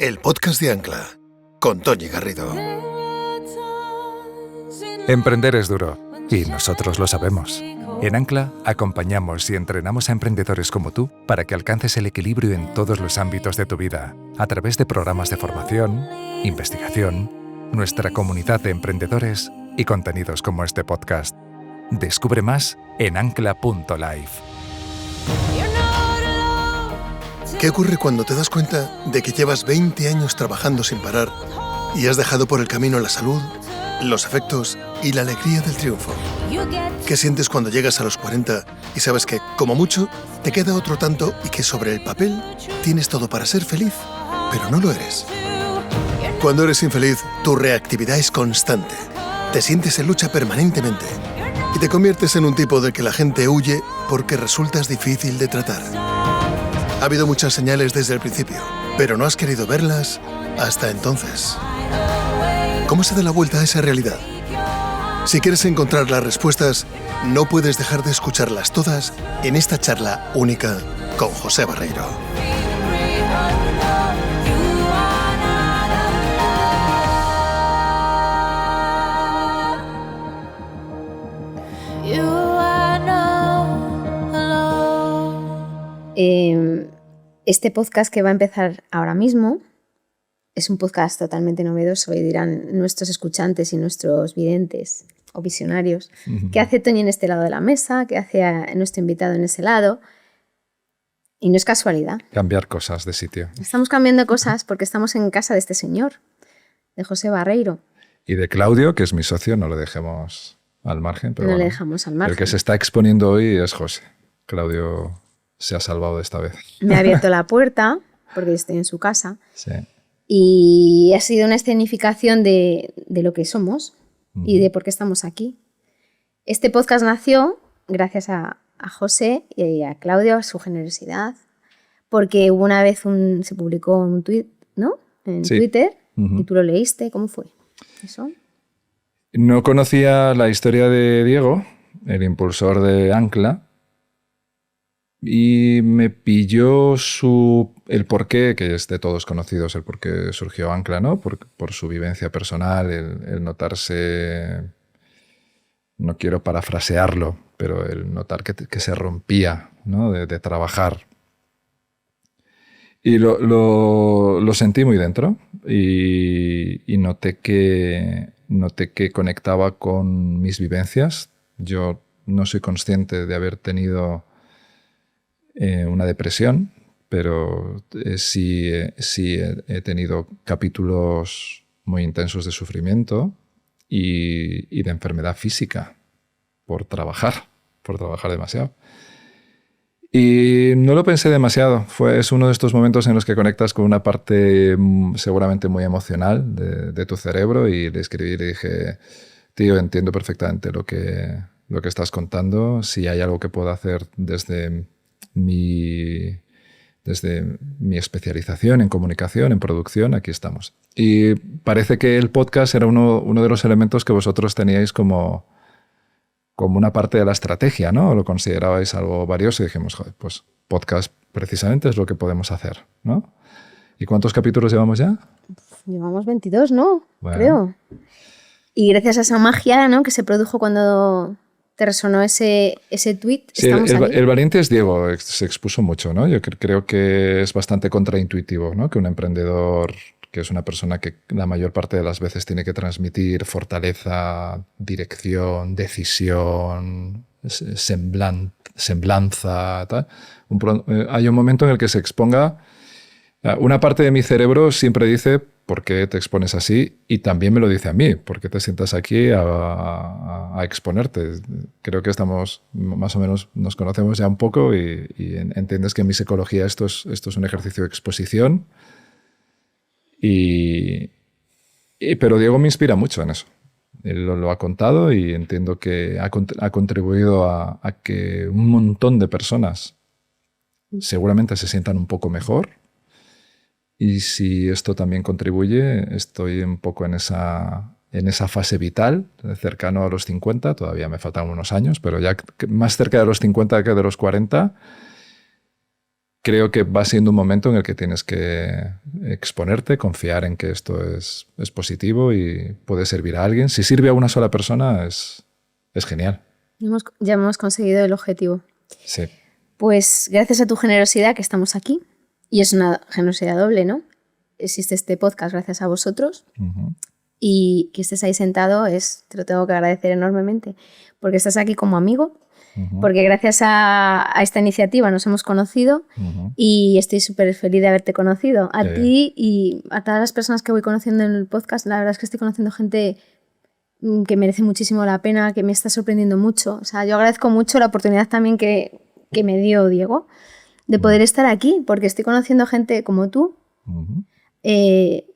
el podcast de Ancla, con Toñi Garrido. Emprender es duro, y nosotros lo sabemos. En Ancla acompañamos y entrenamos a emprendedores como tú para que alcances el equilibrio en todos los ámbitos de tu vida, a través de programas de formación, investigación, nuestra comunidad de emprendedores y contenidos como este podcast. Descubre más en ancla.life. ¿Qué ocurre cuando te das cuenta de que llevas 20 años trabajando sin parar y has dejado por el camino la salud, los afectos y la alegría del triunfo? ¿Qué sientes cuando llegas a los 40 y sabes que, como mucho, te queda otro tanto y que sobre el papel tienes todo para ser feliz, pero no lo eres? Cuando eres infeliz, tu reactividad es constante. Te sientes en lucha permanentemente y te conviertes en un tipo del que la gente huye porque resultas difícil de tratar. Ha habido muchas señales desde el principio, pero no has querido verlas hasta entonces. ¿Cómo se da la vuelta a esa realidad? Si quieres encontrar las respuestas, no puedes dejar de escucharlas todas en esta charla única con José Barreiro. Este podcast que va a empezar ahora mismo es un podcast totalmente novedoso y dirán nuestros escuchantes y nuestros videntes o visionarios ¿qué hace Toñi en este lado de la mesa? ¿Qué hace nuestro invitado en ese lado? Y no es casualidad. Cambiar cosas de sitio. Estamos cambiando cosas porque estamos en casa de este señor, de José Barreiro. Y de Claudio, que es mi socio, no lo dejemos al margen. Pero no bueno, le dejamos al margen. El que se está exponiendo hoy es José. Claudio se ha salvado de esta vez. Me ha abierto la puerta porque estoy en su casa. Sí. Y ha sido una escenificación de lo que somos y de por qué estamos aquí. Este podcast nació gracias a José y a Claudio, a su generosidad, porque una vez se publicó un tuit, ¿no? En Twitter, y tú lo leíste. ¿Cómo fue eso? No conocía la historia de Diego, el impulsor de Ancla, y me pilló el porqué, que es de todos conocidos, el por qué surgió Ancla, ¿no? Por su vivencia personal, el notarse, no quiero parafrasearlo, pero el notar que se rompía, ¿no? de trabajar. Y lo sentí muy dentro y noté que conectaba con mis vivencias. Yo no soy consciente de haber tenido una depresión, pero sí he tenido capítulos muy intensos de sufrimiento y de enfermedad física por trabajar demasiado. Y no lo pensé demasiado. Es uno de estos momentos en los que conectas con una parte seguramente muy emocional de tu cerebro, y le escribí y le dije: tío, entiendo perfectamente lo que estás contando. Si hay algo que pueda hacer desde mi especialización en comunicación, en producción, aquí estamos. Y parece que el podcast era uno de los elementos que vosotros teníais como una parte de la estrategia, ¿no? Lo considerabais algo valioso y dijimos, joder, pues podcast precisamente es lo que podemos hacer, ¿no? ¿Y cuántos capítulos llevamos ya? Llevamos 22, ¿no? Bueno. Creo. Y gracias a esa magia, ¿no?, que se produjo cuando te resonó ese tuit, sí, estamos aquí. El valiente es Diego, se expuso mucho, ¿no? Yo creo que es bastante contraintuitivo, ¿no? Que un emprendedor, que es una persona que la mayor parte de las veces tiene que transmitir fortaleza, dirección, decisión, semblanza, tal. Hay un momento en el que se exponga. Una parte de mi cerebro siempre dice: ¿por qué te expones así? Y también me lo dice a mí: ¿por qué te sientas aquí a exponerte? Creo que estamos, más o menos, nos conocemos ya un poco y entiendes que en mi psicología esto es un ejercicio de exposición. Pero Diego me inspira mucho en eso. Él lo ha contado y entiendo que ha contribuido a que un montón de personas seguramente se sientan un poco mejor. Y si esto también contribuye, estoy un poco en esa fase vital, cercano a los 50, todavía me faltan unos años, pero ya más cerca de los 50 que de los 40, creo que va siendo un momento en el que tienes que exponerte, confiar en que esto es positivo y puede servir a alguien. Si sirve a una sola persona, es genial. Ya hemos conseguido el objetivo. Sí. Pues gracias a tu generosidad que estamos aquí, y es una generosidad doble, ¿no? Existe este podcast gracias a vosotros, y que estés ahí sentado te lo tengo que agradecer enormemente, porque estás aquí como amigo, porque gracias a esta iniciativa nos hemos conocido y estoy súper feliz de haberte conocido. A ti y a todas las personas que voy conociendo en el podcast, la verdad es que estoy conociendo gente que merece muchísimo la pena, que me está sorprendiendo mucho. O sea, yo agradezco mucho la oportunidad también que me dio Diego de poder estar aquí, porque estoy conociendo gente como tú,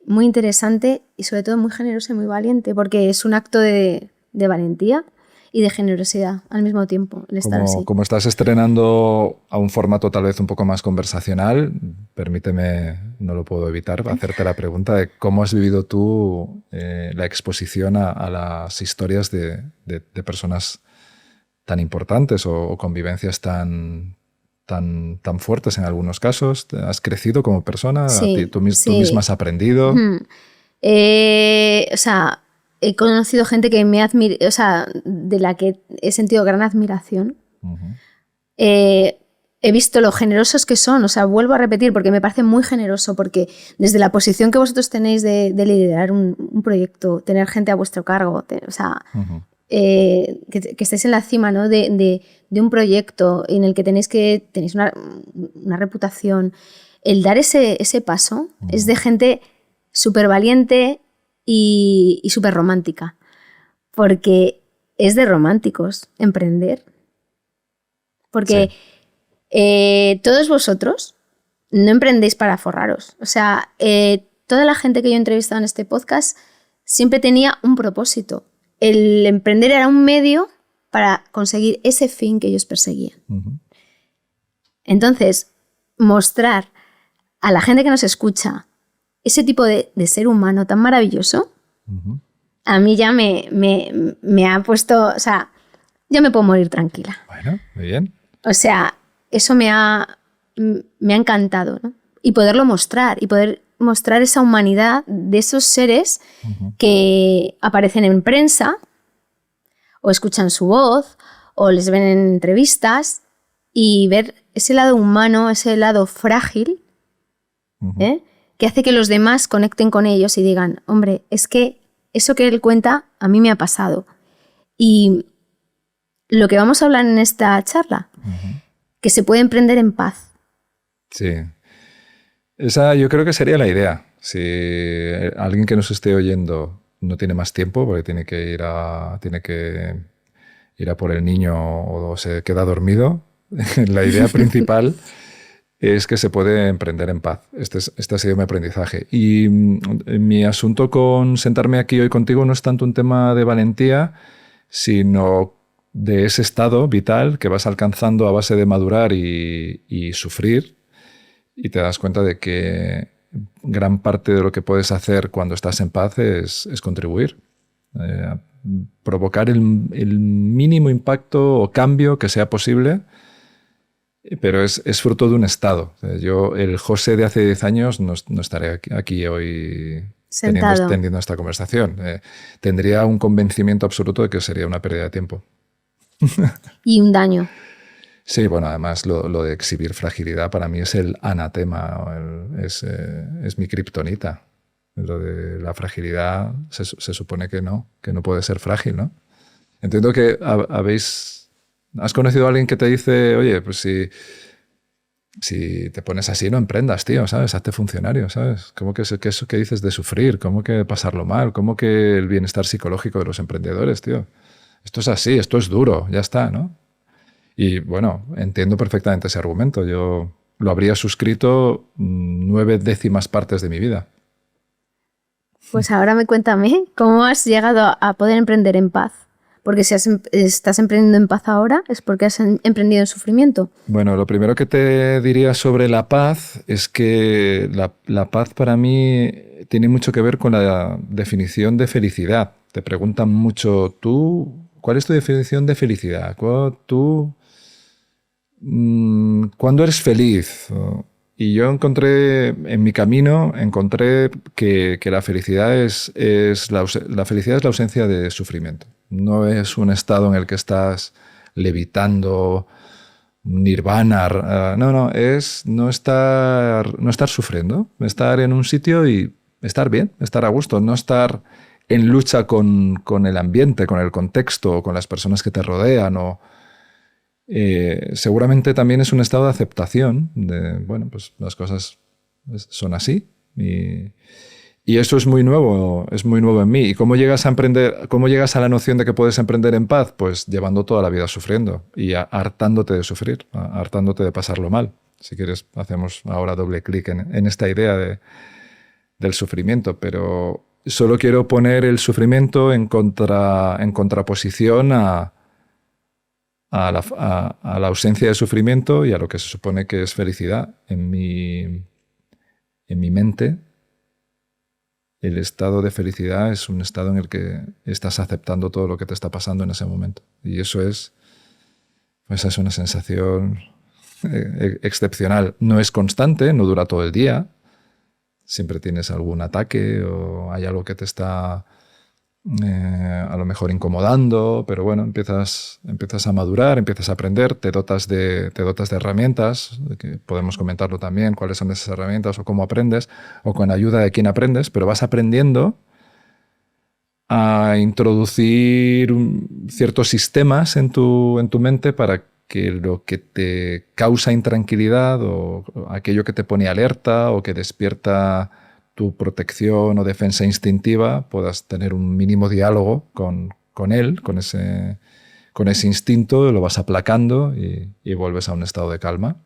muy interesante y sobre todo muy generosa y muy valiente, porque es un acto de valentía y de generosidad al mismo tiempo el estar así. Como estás estrenando a un formato tal vez un poco más conversacional, permíteme, no lo puedo evitar, hacerte la pregunta de cómo has vivido tú la exposición a las historias de personas tan importantes o convivencias tan fuertes en algunos casos. ¿Has crecido como persona? Sí, ¿Tú misma has aprendido? O sea, he conocido gente que me admira, o sea, de la que he sentido gran admiración. He visto lo generosos que son, o sea, vuelvo a repetir porque me parece muy generoso, porque desde la posición que vosotros tenéis de liderar un proyecto, tener gente a vuestro cargo, o sea, que estéis en la cima, ¿no? de un proyecto en el que tenéis una reputación, el dar ese paso es de gente súper valiente y súper romántica, porque es de románticos emprender, porque todos vosotros no emprendéis para forraros. O sea, toda la gente que yo he entrevistado en este podcast siempre tenía un propósito. El emprender era un medio para conseguir ese fin que ellos perseguían. Entonces, mostrar a la gente que nos escucha ese tipo de ser humano tan maravilloso, a mí ya me ha puesto, o sea, ya me puedo morir tranquila. Bueno, muy bien. O sea, eso me ha encantado, ¿no? Y poderlo mostrar, y poder mostrar esa humanidad de esos seres que aparecen en prensa, o escuchan su voz, o les ven en entrevistas, y ver ese lado humano, ese lado frágil, que hace que los demás conecten con ellos y digan, hombre, es que eso que él cuenta a mí me ha pasado. Y lo que vamos a hablar en esta charla, que se puede emprender en paz. Sí. Esa yo creo que sería la idea. Si alguien que nos esté oyendo no tiene más tiempo porque tiene que ir a por el niño o se queda dormido, la idea principal es que se puede emprender en paz. Este ha sido mi aprendizaje. Y mi asunto con sentarme aquí hoy contigo no es tanto un tema de valentía, sino de ese estado vital que vas alcanzando a base de madurar y sufrir, y te das cuenta de que gran parte de lo que puedes hacer cuando estás en paz es contribuir. Provocar el mínimo impacto o cambio que sea posible, pero es fruto de un estado. Yo, el José de hace 10 años, no estaré aquí hoy teniendo esta conversación. Tendría un convencimiento absoluto de que sería una pérdida de tiempo. Y un daño. Sí, bueno, además lo de exhibir fragilidad para mí es el anatema, es mi kriptonita. Lo de la fragilidad se supone que no puede ser frágil, ¿no? Entiendo que has conocido a alguien que te dice, oye, pues si te pones así no emprendas, tío, ¿sabes? Hazte funcionario, ¿sabes? ¿Cómo que eso que dices de sufrir? ¿Cómo que pasarlo mal? ¿Cómo que el bienestar psicológico de los emprendedores, tío? Esto es así, esto es duro, ya está, ¿no? Y bueno, entiendo perfectamente ese argumento. Yo lo habría suscrito 9/10 partes de mi vida. Pues ahora cuéntame, ¿cómo has llegado a poder emprender en paz? Porque si estás emprendiendo en paz ahora, es porque has emprendido en sufrimiento. Bueno, lo primero que te diría sobre la paz es que la paz para mí tiene mucho que ver con la definición de felicidad. Te preguntan mucho, ¿cuál es tu definición de felicidad? cuando eres feliz. Y yo en mi camino, encontré que la felicidad la felicidad es la ausencia de sufrimiento. No es un estado en el que estás levitando, nirvana. No, es no estar sufriendo, estar en un sitio y estar bien, estar a gusto, no estar en lucha con el ambiente, con el contexto, con las personas que te rodean. Seguramente también es un estado de aceptación de, bueno, pues las cosas son así y eso es muy nuevo en mí. ¿Y cómo llegas a la noción de que puedes emprender en paz? Pues llevando toda la vida sufriendo y hartándote de sufrir, hartándote de pasarlo mal. Si quieres, hacemos ahora doble clic en esta idea del sufrimiento, pero solo quiero poner el sufrimiento en contraposición a la ausencia de sufrimiento y a lo que se supone que es felicidad. En mi mente, el estado de felicidad es un estado en el que estás aceptando todo lo que te está pasando en ese momento. Y eso es una sensación excepcional. No es constante, no dura todo el día. Siempre tienes algún ataque o hay algo que te está a lo mejor incomodando, pero bueno, empiezas a madurar, empiezas a aprender, te dotas de herramientas, que podemos comentarlo también, cuáles son esas herramientas o cómo aprendes, o con ayuda de quién aprendes, pero vas aprendiendo a introducir ciertos sistemas en tu mente para que lo que te causa intranquilidad o aquello que te pone alerta o que despierta tu protección o defensa instintiva, puedas tener un mínimo diálogo con él, con ese instinto, lo vas aplacando y vuelves a un estado de calma.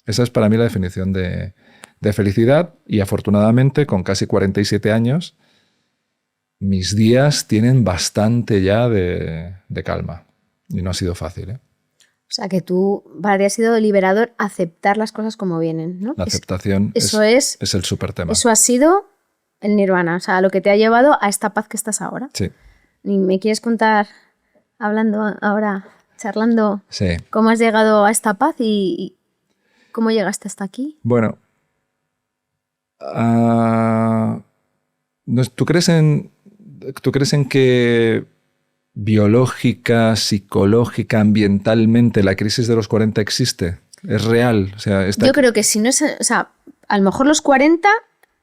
Esa es para mí la definición de felicidad y afortunadamente con casi 47 años mis días tienen bastante ya de calma y no ha sido fácil, ¿eh? O sea, que tú, para ti ha sido liberador aceptar las cosas como vienen, ¿no? La aceptación es el súper tema. Eso ha sido el nirvana, o sea, lo que te ha llevado a esta paz que estás ahora. Sí. ¿Y me quieres contar, hablando ahora, charlando, sí, cómo has llegado a esta paz y cómo llegaste hasta aquí? Bueno, ¿tú crees en que biológica, psicológica, ambientalmente, la crisis de los 40 existe? ¿Es real? O sea, yo creo que si no es... O sea, a lo mejor los 40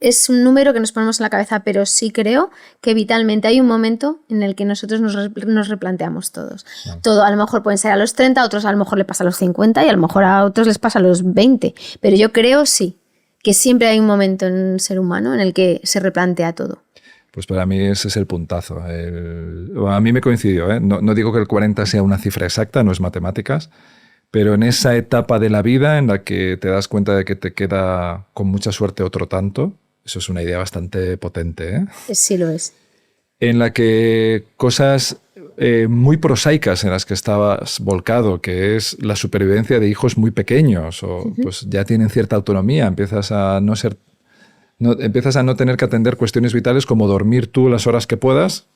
es un número que nos ponemos en la cabeza, pero sí creo que vitalmente hay un momento en el que nosotros nos replanteamos todos. No. Todo, a lo mejor pueden ser a los 30, a otros a lo mejor le pasa a los 50 y a lo mejor a otros les pasa a los 20. Pero yo creo, sí, que siempre hay un momento en un ser humano en el que se replantea todo. Pues para mí ese es el puntazo. A mí me coincidió, ¿eh? No digo que el 40 sea una cifra exacta, no es matemáticas, pero en esa etapa de la vida en la que te das cuenta de que te queda con mucha suerte otro tanto, eso es una idea bastante potente, ¿eh? Sí lo es. En la que cosas muy prosaicas en las que estabas volcado, que es la supervivencia de hijos muy pequeños, o pues ya tienen cierta autonomía, empiezas a no tener que atender cuestiones vitales como dormir tú las horas que puedas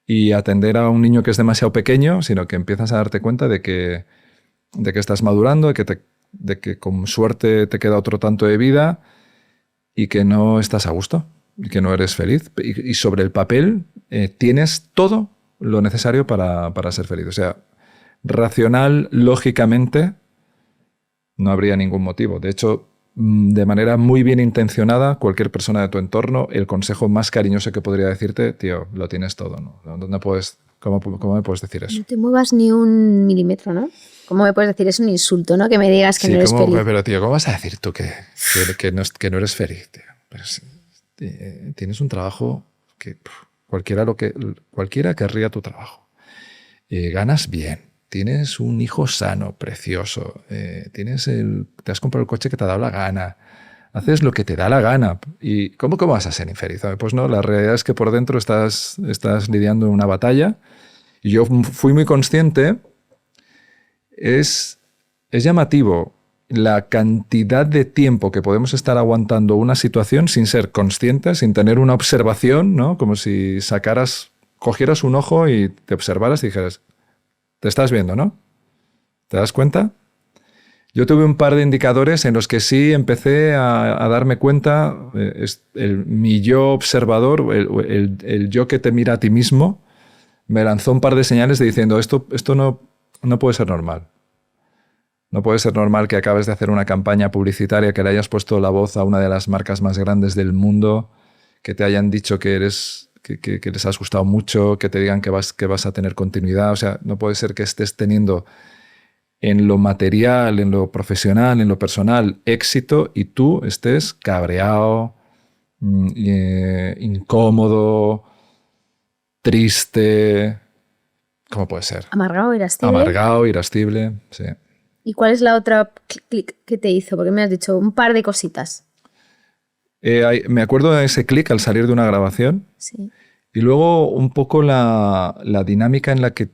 y atender a un niño que es demasiado pequeño, sino que empiezas a darte cuenta de que estás madurando, de que con suerte te queda otro tanto de vida y que no estás a gusto y que no eres feliz. Y sobre el papel tienes todo lo necesario para ser feliz. O sea, racional, lógicamente, no habría ningún motivo. De hecho, de manera muy bien intencionada, cualquier persona de tu entorno, el consejo más cariñoso que podría decirte, tío, lo tienes todo, ¿no? ¿Cómo me puedes decir eso? No te muevas ni un milímetro, ¿no? ¿Cómo me puedes decir? Es un insulto, ¿no? Que me digas que no eres feliz. Pero, tío, ¿cómo vas a decir tú que no eres feliz, tío? Pero tienes un trabajo que cualquiera querría tu trabajo. Ganas bien. Tienes un hijo sano, precioso. Te has comprado el coche que te ha dado la gana. Haces lo que te da la gana. ¿Y cómo vas a ser infeliz? Pues no, la realidad es que por dentro estás lidiando en una batalla. Y yo fui muy consciente. Es llamativo la cantidad de tiempo que podemos estar aguantando una situación sin ser conscientes, sin tener una observación, ¿no? Como si cogieras un ojo y te observaras y dijeras, te estás viendo, ¿no? ¿Te das cuenta? Yo tuve un par de indicadores en los que sí empecé a darme cuenta, mi yo observador, el yo que te mira a ti mismo, me lanzó un par de señales de diciendo esto no puede ser normal. No puede ser normal que acabes de hacer una campaña publicitaria, que le hayas puesto la voz a una de las marcas más grandes del mundo, que te hayan dicho que les has gustado mucho, que te digan que vas a tener continuidad. O sea, no puede ser que estés teniendo en lo material, en lo profesional, en lo personal, éxito y tú estés cabreado, incómodo, triste. ¿Cómo puede ser? Amargado, irascible. Amargado, irascible, sí. ¿Y cuál es la otra clic que te hizo? Porque me has dicho un par de cositas. Me acuerdo de ese clic al salir de una grabación. Sí. Y luego un poco la dinámica en la que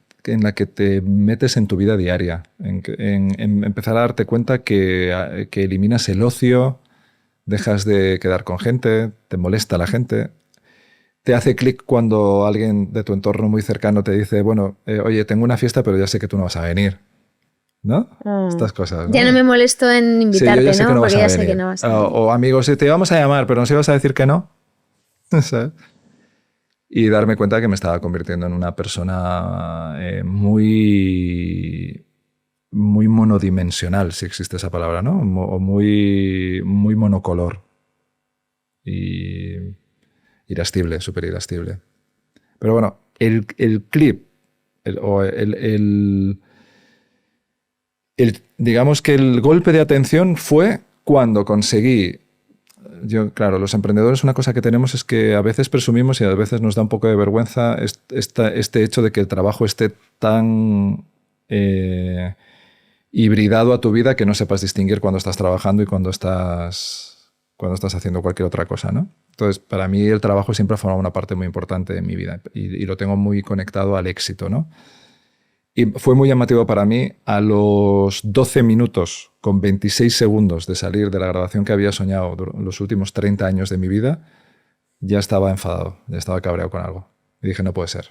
te metes en tu vida diaria. En empezar a darte cuenta que eliminas el ocio, dejas de quedar con gente, te molesta la gente. Te hace clic cuando alguien de tu entorno muy cercano te dice, bueno, oye, tengo una fiesta, pero ya sé que tú no vas a venir. ¿No? Estas cosas, ¿no? Ya no me molesto en invitarte, sí, yo ya sé ¿no? que no Porque vas a ya venir. sé que no vas a venir. O amigos, te íbamos a llamar, pero nos ibas a decir que no. ¿Sabes? Y darme cuenta que me estaba convirtiendo en una persona muy monodimensional, si existe esa palabra, ¿no? O muy monocolor. Y irascible, súper irascible. Pero bueno, el clip, digamos que el golpe de atención fue cuando conseguí. Claro, los emprendedores, una cosa que tenemos es que a veces presumimos y a veces nos da un poco de vergüenza este hecho de que el trabajo esté tan hibridado a tu vida que no sepas distinguir cuando estás trabajando y cuando estás haciendo cualquier otra cosa, ¿no? Entonces, para mí el trabajo siempre ha formado una parte muy importante de mi vida y lo tengo muy conectado al éxito, ¿no? Y fue muy llamativo para mí, a los 12 minutos con 26 segundos de salir de la grabación que había soñado los últimos 30 años de mi vida, ya estaba enfadado, ya estaba cabreado con algo. Y dije, no puede ser.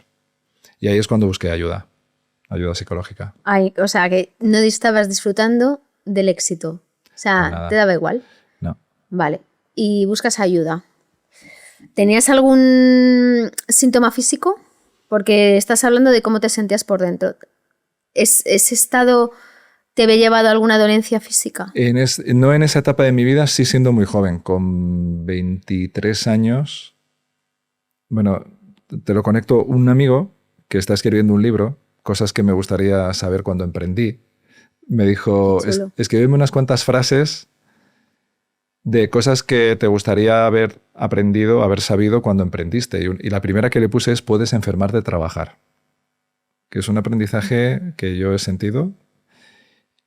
Y ahí es cuando busqué ayuda psicológica. Ay, o sea, que no estabas disfrutando del éxito. O sea, ¿te daba igual? No. Vale. Y buscas ayuda. ¿Tenías algún síntoma físico? Porque estás hablando de cómo te sentías por dentro. ¿Ese estado te había llevado a alguna dolencia física? No en esa etapa de mi vida, sí siendo muy joven, con 23 años. Bueno, te lo conecto. Un amigo que está escribiendo un libro, cosas que me gustaría saber cuando emprendí, me dijo, escríbeme unas cuantas frases de cosas que te gustaría haber aprendido, haber sabido cuando emprendiste. Y la primera que le puse es: puedes enfermar de trabajar. Que es un aprendizaje que yo he sentido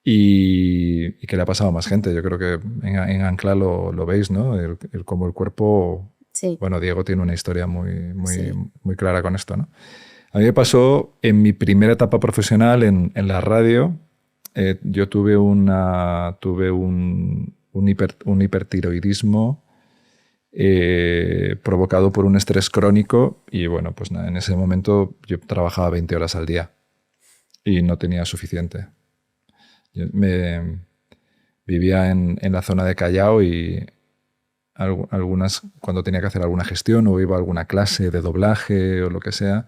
y que le ha pasado a más gente. Yo creo que en Ancla lo veis, ¿no? Cómo el cuerpo... Sí. Bueno, Diego tiene una historia muy clara con esto, ¿no? A mí me pasó en mi primera etapa profesional en la radio. Yo tuve un hipertiroidismo provocado por un estrés crónico y bueno, pues nada, en ese momento yo trabajaba 20 horas al día y no tenía suficiente. Yo vivía en la zona de Callao y cuando tenía que hacer alguna gestión o iba a alguna clase de doblaje o lo que sea,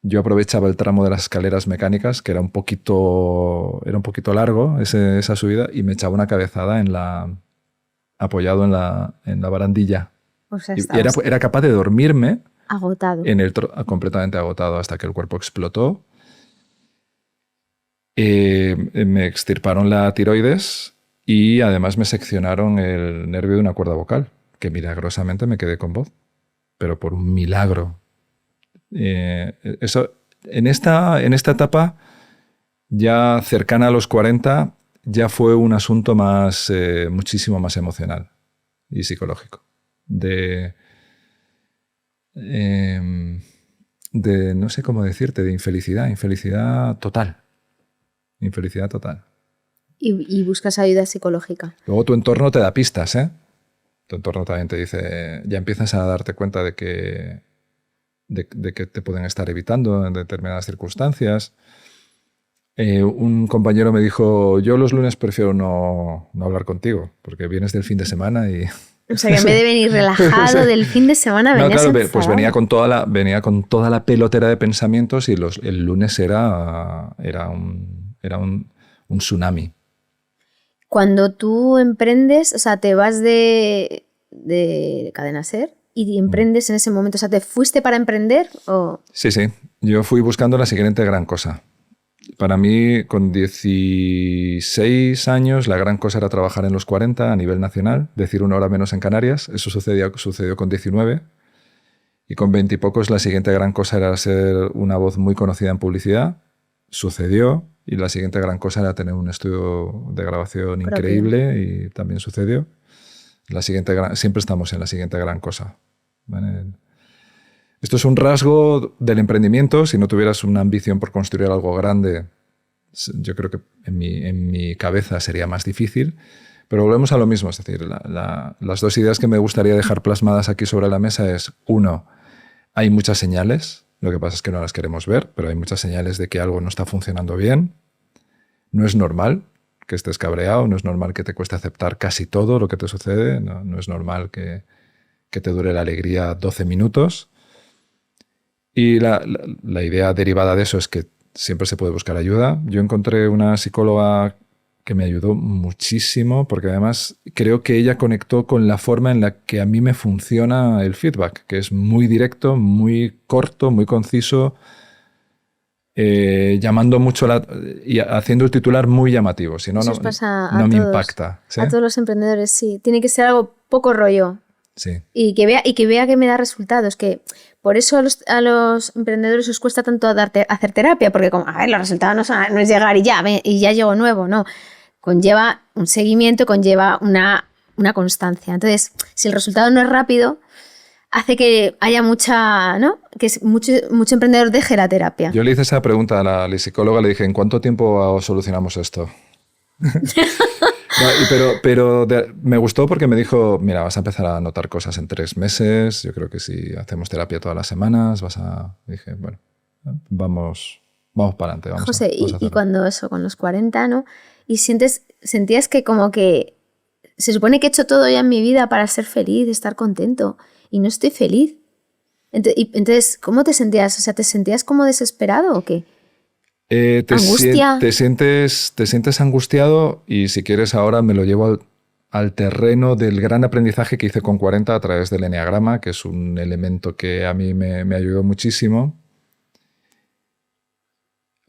yo aprovechaba el tramo de las escaleras mecánicas, que era un poquito largo esa subida, y me echaba una cabezada apoyado en la barandilla. O sea, y era capaz de dormirme agotado. Completamente agotado, hasta que el cuerpo explotó. Me extirparon la tiroides y además me seccionaron el nervio de una cuerda vocal, que milagrosamente me quedé con voz, pero por un milagro. Eso, en esta etapa, ya cercana a los 40, ya fue un asunto muchísimo más emocional y psicológico. De no sé cómo decirte, de infelicidad total. Infelicidad total. Y buscas ayuda psicológica. Luego tu entorno te da pistas, ¿eh? Tu entorno también te dice, ya empiezas a darte cuenta de que te pueden estar evitando en determinadas circunstancias. Un compañero me dijo, yo los lunes prefiero no hablar contigo, porque vienes del fin de semana y... O sea, que en vez de venir relajado del fin de semana, venías claro, enfadado. pues venía con toda la pelotera de pensamientos y el lunes era un tsunami. Cuando tú emprendes, o sea, te vas de Cadena SER y emprendes en ese momento, o sea, ¿te fuiste para emprender o...? Sí. Yo fui buscando la siguiente gran cosa. Para mí, con 16 años, la gran cosa era trabajar en los 40 a nivel nacional, decir 1 hora menos en Canarias. Eso sucedió con 19. Y con 20 y pocos, la siguiente gran cosa era ser una voz muy conocida en publicidad. Sucedió. Y la siguiente gran cosa era tener un estudio de grabación increíble y también sucedió. Siempre estamos en la siguiente gran cosa. ¿Vale? Esto es un rasgo del emprendimiento. Si no tuvieras una ambición por construir algo grande, yo creo que en mi cabeza sería más difícil. Pero volvemos a lo mismo. Es decir, las dos ideas que me gustaría dejar plasmadas aquí sobre la mesa es, uno, hay muchas señales. Lo que pasa es que no las queremos ver, pero hay muchas señales de que algo no está funcionando bien. No es normal que estés cabreado, no es normal que te cueste aceptar casi todo lo que te sucede, no es normal que te dure la alegría 12 minutos. Y la idea derivada de eso es que siempre se puede buscar ayuda. Yo encontré una psicóloga que me ayudó muchísimo, porque además creo que ella conectó con la forma en la que a mí me funciona el feedback, que es muy directo, muy corto, muy conciso, llamando mucho y haciendo el titular muy llamativo, si no, no me impacta. ¿Sí? A todos los emprendedores, sí. Tiene que ser algo poco rollo. Sí. Y que vea que me da resultados, que por eso a los emprendedores os cuesta tanto hacer terapia, porque los resultados no es llegar y ya llego nuevo, no. Conlleva un seguimiento, conlleva una constancia. Entonces, si el resultado no es rápido, hace que haya que mucho emprendedor deje la terapia. Yo le hice esa pregunta a la psicóloga, le dije, ¿en cuánto tiempo solucionamos esto? Pero me gustó porque me dijo, mira, vas a empezar a notar cosas en 3 meses, yo creo que si hacemos terapia todas las semanas, dije, bueno, vamos para adelante. José, y cuando con los 40, ¿no? Y sentías que como que se supone que he hecho todo ya en mi vida para ser feliz, estar contento, y no estoy feliz. Entonces, ¿cómo te sentías? O sea, ¿te sentías como desesperado o qué? ¿Angustia? Te sientes angustiado y si quieres ahora me lo llevo al terreno del gran aprendizaje que hice con 40 a través del eneagrama, que es un elemento que a mí me ayudó muchísimo.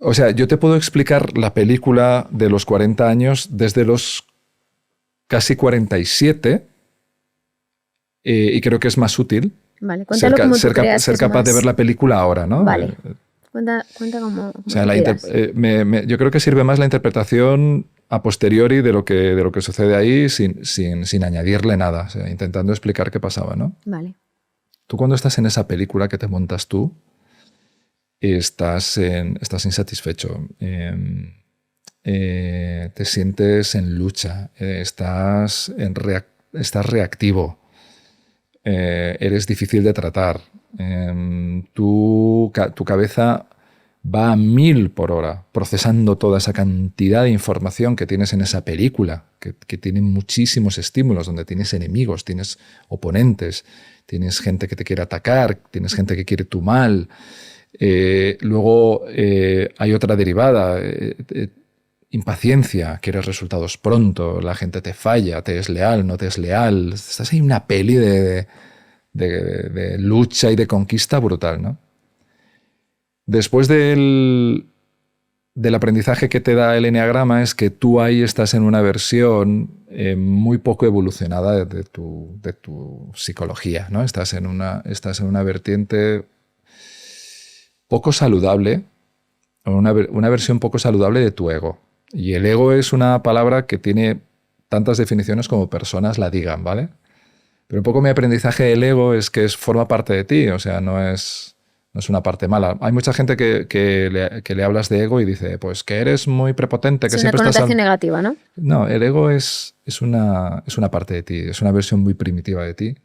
O sea, yo te puedo explicar la película de los 40 años desde los casi 47 y creo que es más útil cuéntalo como tú creas ser capaz de ver la película ahora, ¿no? Vale. Cuenta como o sea, yo creo que sirve más la interpretación a posteriori de lo que sucede ahí sin añadirle nada, o sea, intentando explicar qué pasaba, ¿no? Vale. Tú cuando estás en esa película que te montas tú, estás insatisfecho, te sientes en lucha, estás reactivo, eres difícil de tratar, tu cabeza va a 1000 por hora procesando toda esa cantidad de información que tienes en esa película, que tiene muchísimos estímulos, donde tienes enemigos, tienes oponentes, tienes gente que te quiere atacar, tienes gente que quiere tu mal. Luego hay otra derivada, impaciencia, quieres resultados pronto, la gente te falla, te es leal, no te es leal. Estás ahí en una peli de lucha y de conquista brutal, ¿no? Después del aprendizaje que te da el eneagrama es que tú ahí estás en una versión muy poco evolucionada de tu psicología, ¿no? Estás en una vertiente poco saludable, una versión poco saludable de tu ego. Y el ego es una palabra que tiene tantas definiciones como personas la digan, ¿vale? Pero un poco mi aprendizaje del ego es que forma parte de ti, o sea, no es una parte mala. Hay mucha gente que le hablas de ego y dice, pues que eres muy prepotente, que siempre estás... Es una connotación negativa, ¿no? No, el ego es una parte de ti, es una versión muy primitiva de ti.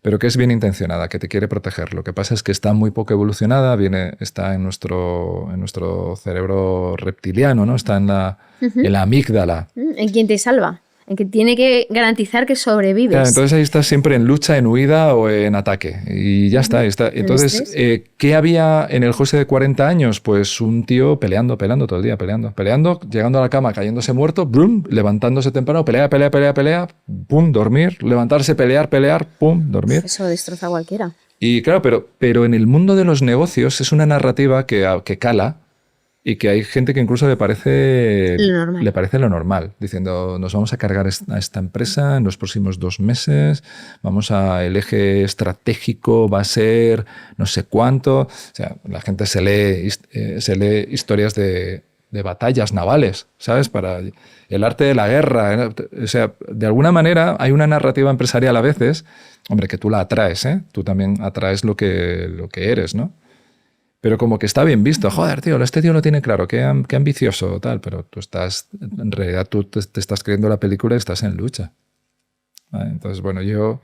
pero que es bien intencionada, que te quiere proteger. Lo que pasa es que está muy poco evolucionada, está en nuestro cerebro reptiliano, ¿no? Está en la amígdala. ¿En quién te salva? En que tiene que garantizar que sobrevives. Claro, entonces ahí estás siempre en lucha, en huida o en ataque. Y ya está. Entonces, ¿qué había en el José de 40 años? Pues un tío peleando todo el día, peleando, llegando a la cama, cayéndose muerto, ¡brum!, levantándose temprano, pelea, ¡pum!, dormir, levantarse, pelear, ¡pum!, dormir. Eso destroza a cualquiera. Y claro, pero en el mundo de los negocios es una narrativa que cala. Y que hay gente que incluso le parece lo normal, diciendo, nos vamos a cargar a esta empresa en los próximos 2 meses, el eje estratégico va a ser no sé cuánto. O sea, la gente se lee historias de batallas navales, ¿sabes? Para el arte de la guerra. O sea, de alguna manera hay una narrativa empresarial a veces, hombre, que tú la atraes, ¿eh? Tú también atraes lo que eres, ¿no? Pero como que está bien visto. Joder, tío, este tío lo tiene claro, qué ambicioso, tal. Pero en realidad tú te estás creyendo la película y estás en lucha. ¿Vale? Entonces, bueno, yo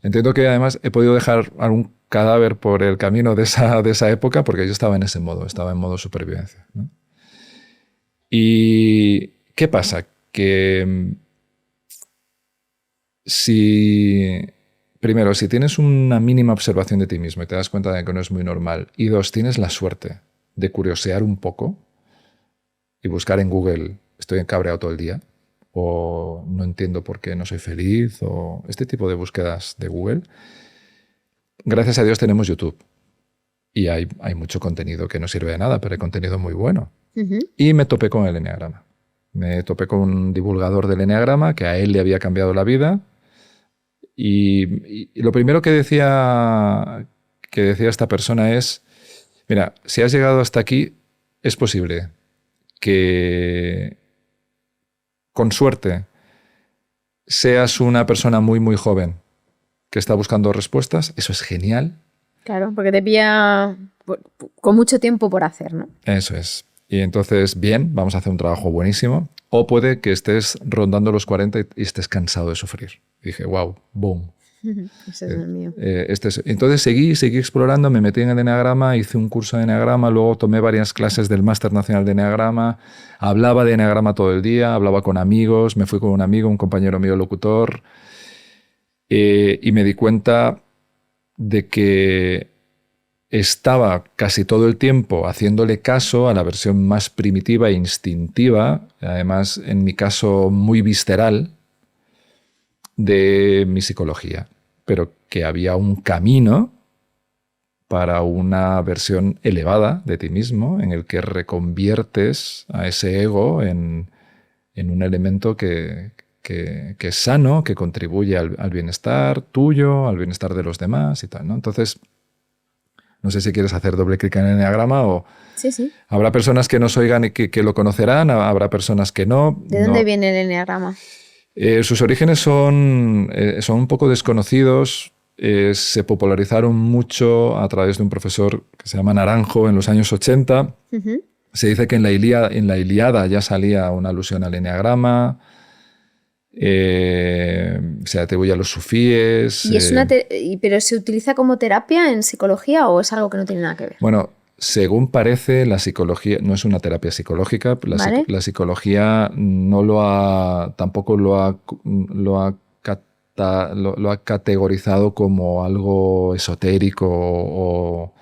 entiendo que además he podido dejar algún cadáver por el camino de esa época porque yo estaba en ese modo, estaba en modo supervivencia, ¿no? ¿Y qué pasa? Que Primero, si tienes una mínima observación de ti mismo y te das cuenta de que no es muy normal, y 2, tienes la suerte de curiosear un poco y buscar en Google, estoy encabreado todo el día, o no entiendo por qué no soy feliz, o este tipo de búsquedas de Google, gracias a Dios tenemos YouTube. Y hay mucho contenido que no sirve de nada, pero hay contenido muy bueno. Uh-huh. Y me topé con el eneagrama. Me topé con un divulgador del eneagrama que a él le había cambiado la vida. Y lo primero que decía esta persona es, mira, si has llegado hasta aquí, es posible que, con suerte, seas una persona muy, muy joven que está buscando respuestas. Eso es genial. Claro, porque te pilla con mucho tiempo por hacer, ¿no? Eso es. Y entonces, bien, vamos a hacer un trabajo buenísimo. O puede que estés rondando los 40 y estés cansado de sufrir. Y dije, wow, boom. Ese es el mío. Entonces seguí explorando, me metí en el eneagrama, hice un curso de eneagrama, luego tomé varias clases del Máster Nacional de Eneagrama, hablaba de eneagrama todo el día, hablaba con amigos, me fui con un amigo, un compañero mío locutor, y me di cuenta de que estaba casi todo el tiempo haciéndole caso a la versión más primitiva e instintiva, además en mi caso muy visceral, de mi psicología, pero que había un camino para una versión elevada de ti mismo en el que reconviertes a ese ego en un elemento que es sano, que contribuye al bienestar tuyo, al bienestar de los demás y tal, ¿no? Entonces, no sé si quieres hacer doble clic en el eneagrama o... Sí. Habrá personas que nos oigan y que lo conocerán, habrá personas que no. ¿De dónde viene el eneagrama? Sus orígenes son un poco desconocidos. Se popularizaron mucho a través de un profesor que se llama Naranjo en los años 80. Uh-huh. Se dice que en la Ilíada ya salía una alusión al eneagrama. Se atribuye a los sufíes. ¿Pero se utiliza como terapia en psicología o es algo que no tiene nada que ver? Bueno, según parece, la psicología no es una terapia psicológica. La psicología tampoco lo ha categorizado como algo esotérico.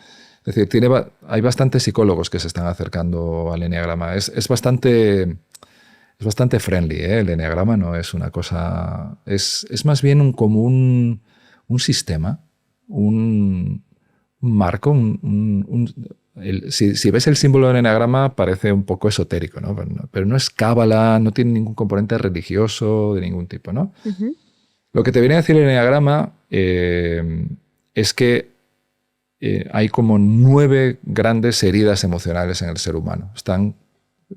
Es decir, hay bastantes psicólogos que se están acercando al eneagrama. Es bastante friendly, ¿eh? El eneagrama no es una cosa... Es más bien un sistema, un marco, si ves el símbolo del eneagrama parece un poco esotérico, ¿no? Pero no es cábala, no tiene ningún componente religioso de ningún tipo, ¿no? Uh-huh. Lo que te viene a decir el eneagrama es que hay como 9 grandes heridas emocionales en el ser humano. Están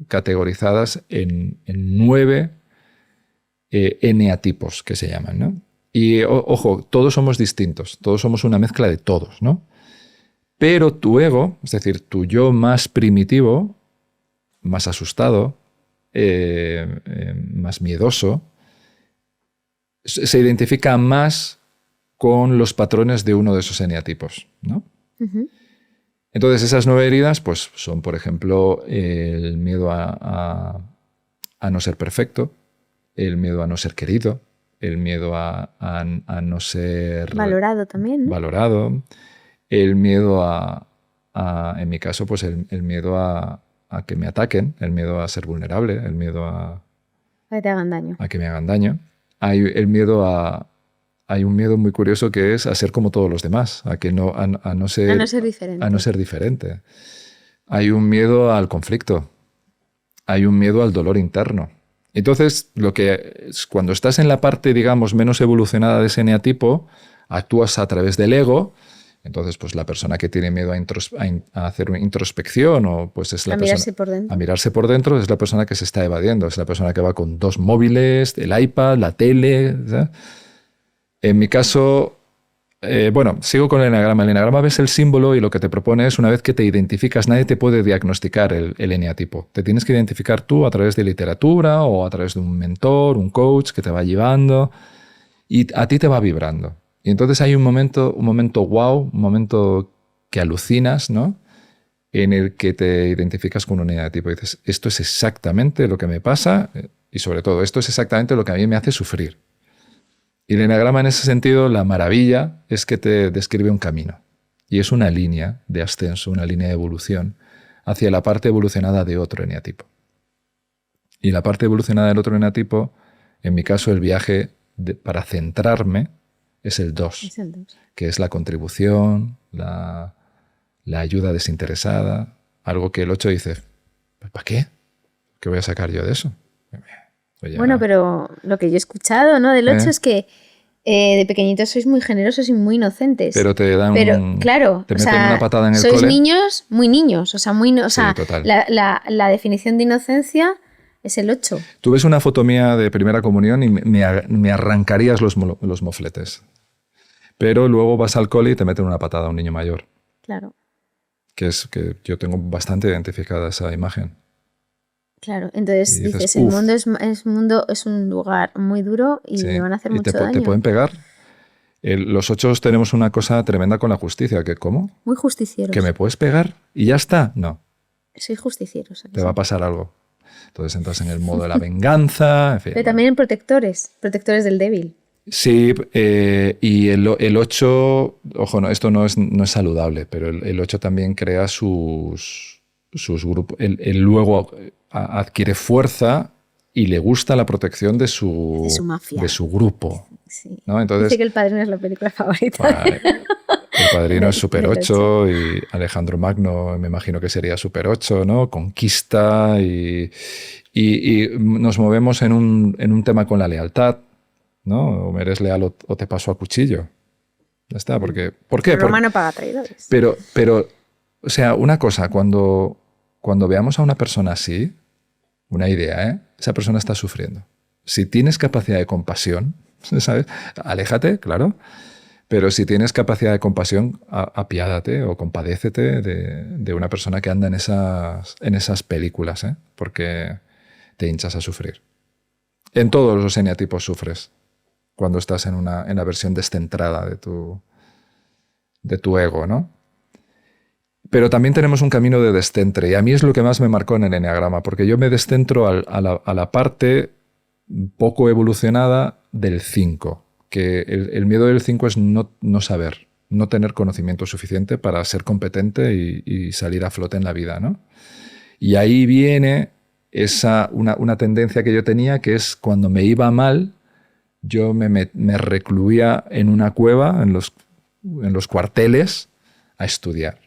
categorizadas en 9 eneatipos que se llaman, ¿no? Y ojo, todos somos distintos, todos somos una mezcla de todos, ¿no? Pero tu ego, es decir, tu yo más primitivo, más asustado, más miedoso, se identifica más con los patrones de uno de esos eneatipos, ¿no? Ujú. Entonces, esas 9 heridas pues, son, por ejemplo, el miedo a no ser perfecto, el miedo a no ser querido, el miedo a no ser Valorado también, ¿no? valorado, el miedo en mi caso, pues el miedo a que me ataquen, el miedo a ser vulnerable, el miedo a Que te hagan daño. que me hagan daño. Hay un miedo muy curioso que es a ser como todos los demás, a no ser, A no ser diferente. a no ser diferente. Hay un miedo al conflicto, hay un miedo al dolor interno. Entonces, cuando estás en la parte, digamos, menos evolucionada de ese eneatipo, actúas a través del ego. Entonces, pues la persona que tiene miedo a hacer una introspección o pues es la mirarse persona por dentro. a mirarse por dentro, es la persona que se está evadiendo, es la persona que va con 2 móviles, el iPad, la tele. ¿sabes? En mi caso, sigo con el eneagrama. El eneagrama ves el símbolo y lo que te propone es, una vez que te identificas, nadie te puede diagnosticar el eneatipo. Te tienes que identificar tú a través de literatura o a través de un mentor, un coach que te va llevando y a ti te va vibrando. Y entonces hay un momento wow, un momento que alucinas, ¿no? En el que te identificas con un eneatipo y dices, esto es exactamente lo que me pasa y sobre todo, esto es exactamente lo que a mí me hace sufrir. Y el eneagrama en ese sentido, la maravilla es que te describe un camino. Y es una línea de ascenso, una línea de evolución hacia la parte evolucionada de otro eneatipo. Y la parte evolucionada del otro eneatipo, en mi caso, el viaje para centrarme es el 2, Es el 2. que es la contribución, la ayuda desinteresada, algo que el 8 dice, ¿para qué? ¿Qué voy a sacar yo de eso? Oye, Bueno, pero lo que yo he escuchado, ¿no? Del 8 ¿Eh? es que de pequeñitos sois muy generosos y muy inocentes. Pero te dan claro, te o meten sea, una patada en el sois cole. niños, muy niños, o sea, o Sí, sea, total. la definición de inocencia es el 8. Tú ves una foto mía de primera comunión y me arrancarías los mofletes. Pero luego vas al cole y te meten una patada a un niño mayor. Claro, Que yo tengo bastante identificada esa imagen. claro. Entonces Y dices, dices, el mundo es un lugar muy duro y Sí. me van a hacer Y mucho te daño. pueden pegar. Los 8 tenemos una cosa tremenda con la justicia. Que ¿cómo? Muy justicieros. ¿Que me puedes pegar y ya está? No, Sois justicieros. ¿a que te sí? va a pasar algo. Entonces entras en el modo de la venganza. En fin, Pero también en protectores del débil. Sí, y el 8, ojo, no, esto no es saludable, pero el 8 también crea sus grupos. Él luego adquiere fuerza y le gusta la protección de su mafia. de su grupo. Sí. ¿no? Entonces, Dice que El Padrino es la película favorita. bueno, El Padrino es Super del 8 y Alejandro Magno me imagino que sería Super 8, ¿no? Conquista y nos movemos en un tema con la lealtad, ¿no? O me eres leal o te paso a cuchillo. Ya está, ¿por qué? Roma no paga traidores. Pero, o sea, una cosa, cuando veamos a una persona así, una idea, ¿eh? Esa persona está sufriendo. Si tienes capacidad de compasión, ¿sabes? Aléjate, claro. Pero si tienes capacidad de compasión, apiádate o compadécete de una persona que anda en esas películas, ¿eh? Porque te hinchas a sufrir. En todos los eneatipos sufres cuando estás en la versión descentrada de tu ego, ¿no? Pero también tenemos un camino de descentre y a mí es lo que más me marcó en el eneagrama, porque yo me descentro a la parte poco evolucionada del 5, que el miedo del 5 es no saber, no tener conocimiento suficiente para ser competente y salir a flote en la vida, ¿no? Y ahí viene una tendencia que yo tenía, que es cuando me iba mal, yo me recluía en una cueva, en los cuarteles, a estudiar,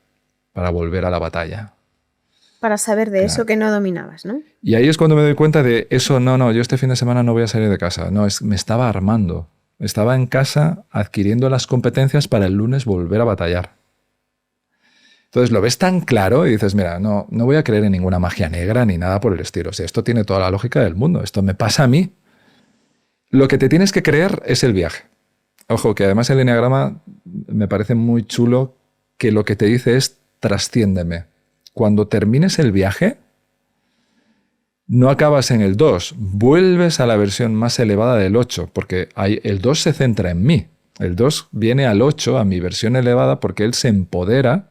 para volver a la batalla. Para saber de eso que no dominabas, ¿no? Y ahí es cuando me doy cuenta de eso, no, yo este fin de semana no voy a salir de casa. No, me estaba armando. Estaba en casa adquiriendo las competencias para el lunes volver a batallar. Entonces lo ves tan claro y dices, mira, no voy a creer en ninguna magia negra ni nada por el estilo. O sea, esto tiene toda la lógica del mundo. Esto me pasa a mí. Lo que te tienes que creer es el viaje. Ojo, que además el eneagrama me parece muy chulo, que lo que te dice es trasciéndeme. Cuando termines el viaje, no acabas en el 2, vuelves a la versión más elevada del 8, porque el 2 se centra en mí. El 2 viene al 8, a mi versión elevada, porque él se empodera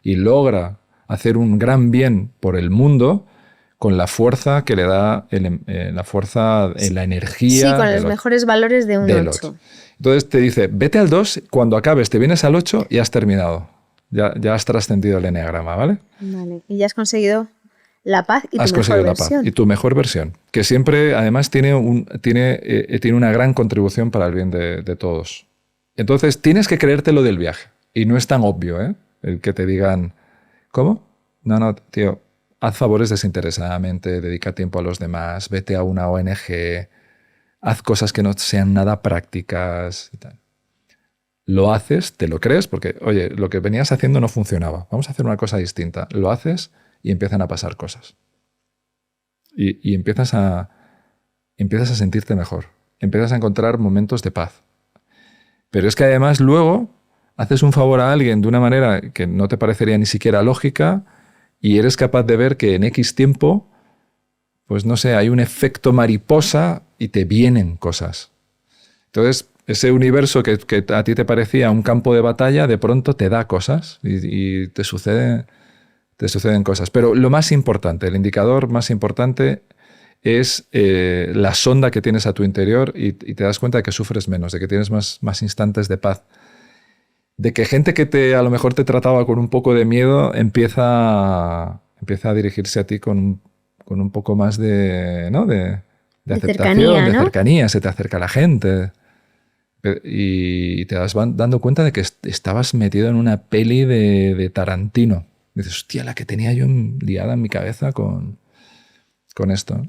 y logra hacer un gran bien por el mundo con la fuerza que le da la fuerza, la energía. Sí, con los mejores valores de un 8. Entonces te dice, vete al 2, cuando acabes te vienes al 8 y has terminado. Ya has trascendido el eneagrama, ¿vale? Vale. Y ya has conseguido la paz y tu has mejor conseguido versión. La paz y tu mejor versión, que siempre además tiene una gran contribución para el bien de todos. Entonces tienes que creerte lo del viaje. Y no es tan obvio, ¿eh? El que te digan, ¿cómo? No, tío, haz favores desinteresadamente, dedica tiempo a los demás, vete a una ONG, haz cosas que no sean nada prácticas y tal. Lo haces, te lo crees, porque, oye, lo que venías haciendo no funcionaba. Vamos a hacer una cosa distinta. Lo haces y empiezan a pasar cosas. Y empiezas a sentirte mejor. Empiezas a encontrar momentos de paz. Pero es que además luego haces un favor a alguien de una manera que no te parecería ni siquiera lógica y eres capaz de ver que en X tiempo, pues no sé, hay un efecto mariposa y te vienen cosas. Entonces, ese universo que a ti te parecía un campo de batalla, de pronto te da cosas y te suceden cosas. Pero lo más importante, el indicador más importante es la sonda que tienes a tu interior y te das cuenta de que sufres menos, de que tienes más instantes de paz. De que gente que a lo mejor te trataba con un poco de miedo empieza a dirigirse a ti con un poco más de aceptación, cercanía, ¿no? de cercanía, se te acerca la gente. Y te vas dando cuenta de que estabas metido en una peli de Tarantino. Y dices, hostia, la que tenía yo liada en mi cabeza con esto.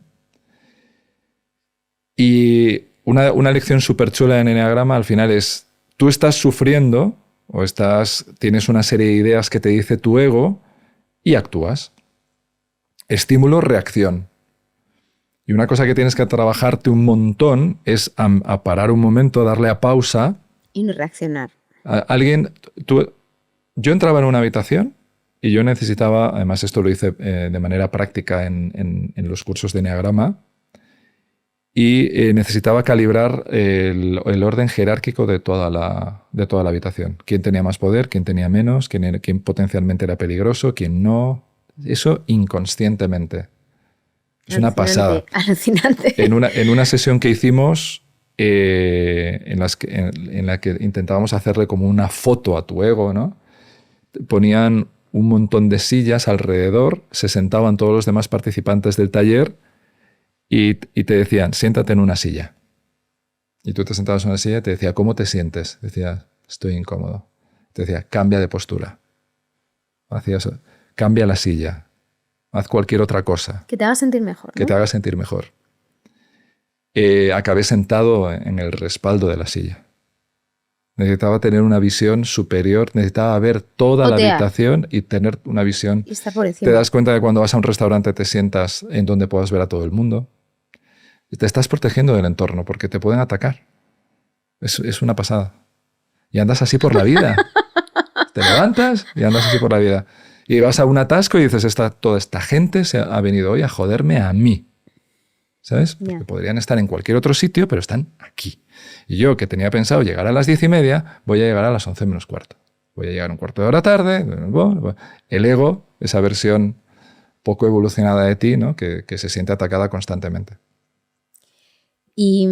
Y una lección súper chula en Eneagrama al final es, tú estás sufriendo o tienes una serie de ideas que te dice tu ego y actúas. Estímulo, reacción. Y una cosa que tienes que trabajarte un montón es a parar un momento, darle a pausa. Y no reaccionar. Yo entraba en una habitación y yo necesitaba, además esto lo hice de manera práctica en los cursos de Eneagrama, y necesitaba calibrar el orden jerárquico de toda la habitación. ¿Quién tenía más poder? ¿Quién tenía menos? ¿Quién potencialmente era peligroso? ¿Quién no? Eso inconscientemente. Es una pasada. Alucinante. En una sesión que hicimos en la que intentábamos hacerle como una foto a tu ego, ¿no? Ponían un montón de sillas alrededor, se sentaban todos los demás participantes del taller y te decían, siéntate en una silla. Y tú te sentabas en una silla y te decía, ¿cómo te sientes? Decías, estoy incómodo. Te decía, cambia de postura. Hacías, cambia la silla. Haz cualquier otra cosa. Que te haga sentir mejor, ¿no? Que te haga sentir mejor. Acabé sentado en el respaldo de la silla. Necesitaba tener una visión superior, necesitaba ver toda la habitación y tener una visión. Y está por encima. Te das cuenta de que cuando vas a un restaurante te sientas en donde puedas ver a todo el mundo. Y te estás protegiendo del entorno porque te pueden atacar. Es una pasada. Y andas así por la vida. Te levantas y andas así por la vida. Y vas a un atasco y dices, toda esta gente ha venido hoy a joderme a mí. ¿Sabes? Porque podrían estar en cualquier otro sitio, pero están aquí. Y yo, que tenía pensado llegar a las 10:30, voy a llegar a las 11 menos cuarto. Voy a llegar un cuarto de hora tarde. El ego, esa versión poco evolucionada de ti, ¿no? que se siente atacada constantemente. Y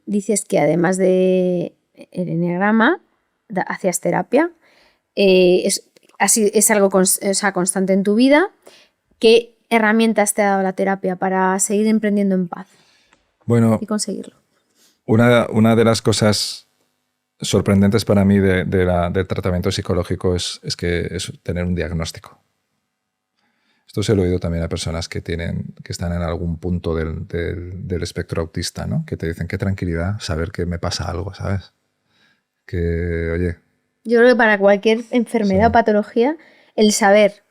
dices que además del eneagrama, hacías terapia. Es algo constante en tu vida. ¿Qué herramientas te ha dado la terapia para seguir emprendiendo en paz? Bueno, y conseguirlo. Una de las cosas sorprendentes para mí del tratamiento psicológico es tener un diagnóstico. Esto se lo he oído también a personas que están en algún punto del espectro autista, ¿no? Que te dicen, qué tranquilidad saber que me pasa algo, ¿sabes? Que, oye... Yo creo que para cualquier enfermedad o patología, el saber,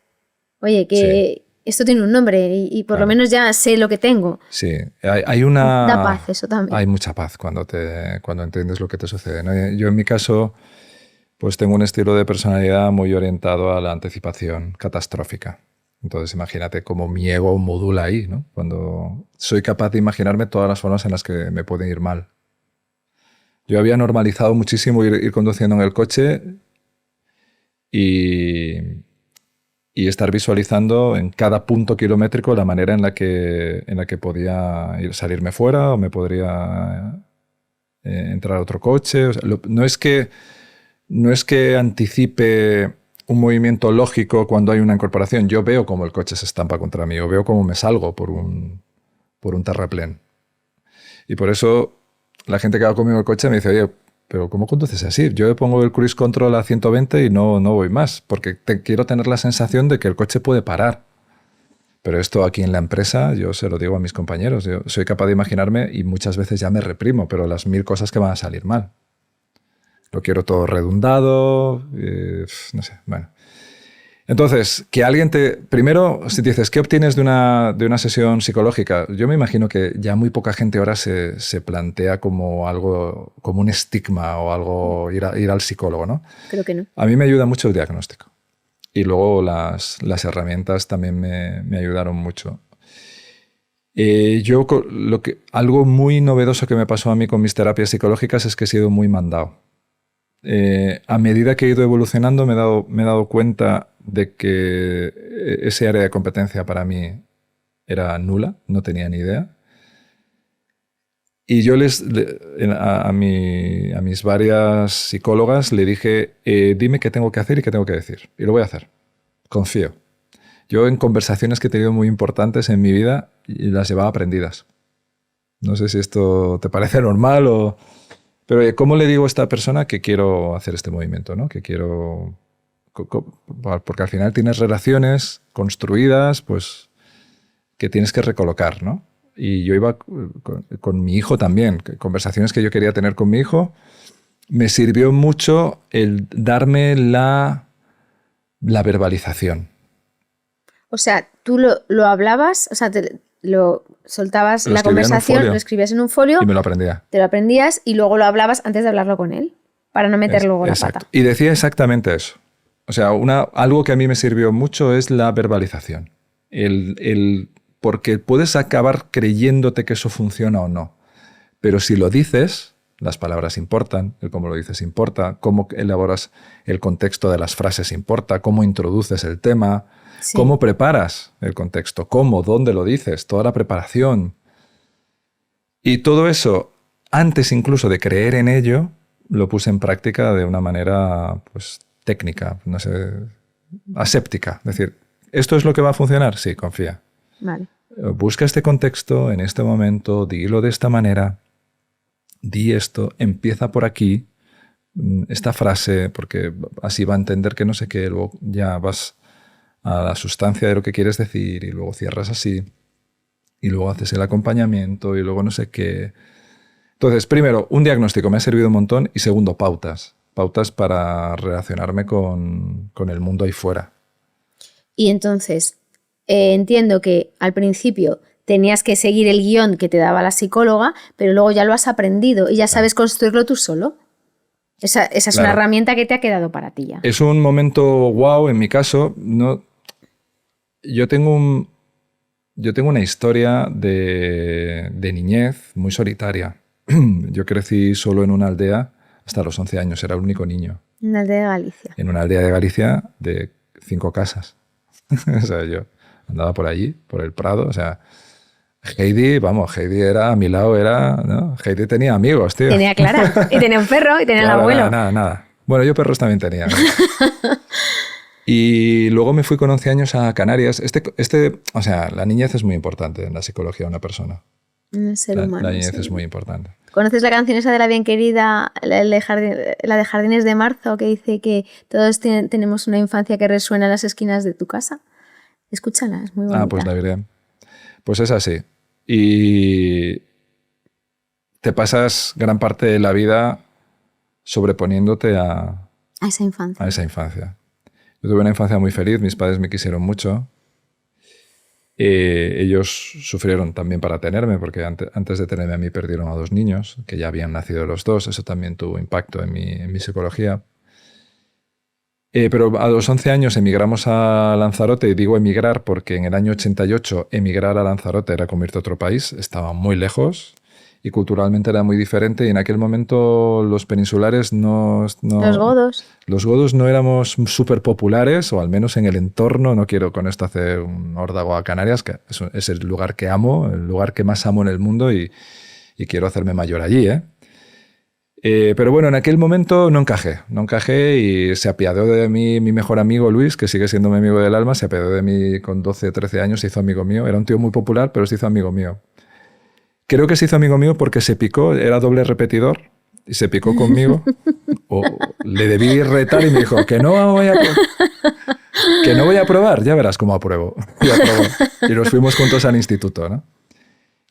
oye, que esto tiene un nombre y por lo menos ya sé lo que tengo. Sí, hay una... Da paz eso también. Hay mucha paz cuando entiendes lo que te sucede, ¿no? Yo en mi caso, pues tengo un estilo de personalidad muy orientado a la anticipación catastrófica. Entonces imagínate cómo mi ego modula ahí, ¿no? Cuando soy capaz de imaginarme todas las formas en las que me pueden ir mal. Yo había normalizado muchísimo ir conduciendo en el coche y estar visualizando en cada punto kilométrico la manera en la que podía salirme fuera o me podría entrar a otro coche. O sea, no es que anticipe un movimiento lógico cuando hay una incorporación. Yo veo cómo el coche se estampa contra mí o veo cómo me salgo por un terraplén. Y por eso la gente que va conmigo en el coche me dice, oye, pero ¿cómo conduces así? Yo pongo el cruise control a 120 y no voy más, porque quiero tener la sensación de que el coche puede parar. Pero esto aquí en la empresa, yo se lo digo a mis compañeros, yo soy capaz de imaginarme y muchas veces ya me reprimo, pero las 1000 cosas que van a salir mal. Lo quiero todo redundado, no sé, bueno. Entonces, que alguien primero, si dices, ¿qué obtienes de una sesión psicológica? Yo me imagino que ya muy poca gente ahora se plantea como algo, como un estigma o algo ir al psicólogo, ¿no? Creo que no. A mí me ayuda mucho el diagnóstico. Y luego las herramientas también me ayudaron mucho. Algo muy novedoso que me pasó a mí con mis terapias psicológicas es que he sido muy mandado. A medida que he ido evolucionando me he dado cuenta de que ese área de competencia para mí era nula, no tenía ni idea. Y yo a mis varias psicólogas le dije, dime qué tengo que hacer y qué tengo que decir. Y lo voy a hacer. Confío. Yo en conversaciones que he tenido muy importantes en mi vida las llevaba aprendidas. No sé si esto te parece normal o... Pero ¿cómo le digo a esta persona que quiero hacer este movimiento, ¿no? Que quiero... Porque al final tienes relaciones construidas, pues, que tienes que recolocar, ¿no? Y yo iba con mi hijo también, conversaciones que yo quería tener con mi hijo. Me sirvió mucho el darme la verbalización. O sea, tú lo hablabas, o sea, lo soltabas la conversación, lo escribías en un folio. Y me lo aprendía. Te lo aprendías y luego lo hablabas antes de hablarlo con él, para no meter luego la pata. Y decía exactamente eso. O sea, algo que a mí me sirvió mucho es la verbalización. Porque puedes acabar creyéndote que eso funciona o no. Pero si lo dices, las palabras importan, el cómo lo dices importa, cómo elaboras el contexto de las frases importa, cómo introduces el tema, sí, cómo preparas el contexto, cómo, dónde lo dices, toda la preparación. Y todo eso, antes incluso de creer en ello, lo puse en práctica de una manera pues, técnica, no sé, aséptica. Es decir, ¿esto es lo que va a funcionar? Sí, confía. Vale. Busca este contexto en este momento, dilo de esta manera, di esto, empieza por aquí, esta frase, porque así va a entender que no sé qué, luego ya vas a la sustancia de lo que quieres decir y luego cierras así y luego haces el acompañamiento y luego no sé qué. Entonces, primero, un diagnóstico me ha servido un montón y segundo, pautas para relacionarme con el mundo ahí fuera. Y entonces, entiendo que al principio tenías que seguir el guión que te daba la psicóloga, pero luego ya lo has aprendido y ya sabes construirlo tú solo. Esa es claro, una herramienta que te ha quedado para ti ya. Es un momento wow en mi caso. No, yo tengo una historia de niñez muy solitaria. Yo crecí solo en una aldea hasta los 11 años, era el único niño. En una aldea de Galicia. En una aldea de Galicia de 5 casas. O sea, yo andaba por allí, por el Prado, o sea... Heidi era, a mi lado ¿no? Heidi tenía amigos, tío. Tenía Clara, y tenía un perro, y tenía claro, el abuelo. Nada. Bueno, yo perros también tenía, ¿no? Y luego me fui con 11 años a Canarias. O sea, la niñez es muy importante en la psicología de una persona. Un ser humano. La niñez es muy importante. ¿Conoces la canción esa de La Bien Querida, la de Jardines de Marzo, que dice que todos tenemos una infancia que resuena en las esquinas de tu casa? Escúchala, es muy bonita. Pues la veré. Pues es así. Y te pasas gran parte de la vida sobreponiéndote a esa infancia. A esa infancia. Yo tuve una infancia muy feliz, mis padres me quisieron mucho. Ellos sufrieron también para tenerme, porque antes de tenerme a mí perdieron a 2 niños, que ya habían nacido los 2. Eso también tuvo impacto en mi psicología. Pero a los 11 años emigramos a Lanzarote, y digo emigrar porque en el año 88 emigrar a Lanzarote era como irte a otro país, estaba muy lejos, y culturalmente era muy diferente, y en aquel momento los peninsulares Los godos. Los godos no éramos súper populares, o al menos en el entorno. No quiero con esto hacer un órdago a Canarias, que es el lugar que amo, el lugar que más amo en el mundo, y quiero hacerme mayor allí, ¿eh? Pero bueno, en aquel momento no encajé y se apiadó de mí mi mejor amigo Luis, que sigue siendo mi amigo del alma, se apiadó de mí con 12, 13 años, se hizo amigo mío. Era un tío muy popular, pero se hizo amigo mío. Creo que se hizo amigo mío porque se picó, era doble repetidor, y se picó conmigo. O le debí retar y me dijo que no voy a probar, ya verás cómo apruebo. Y aprobó. Y nos fuimos juntos al instituto, ¿no?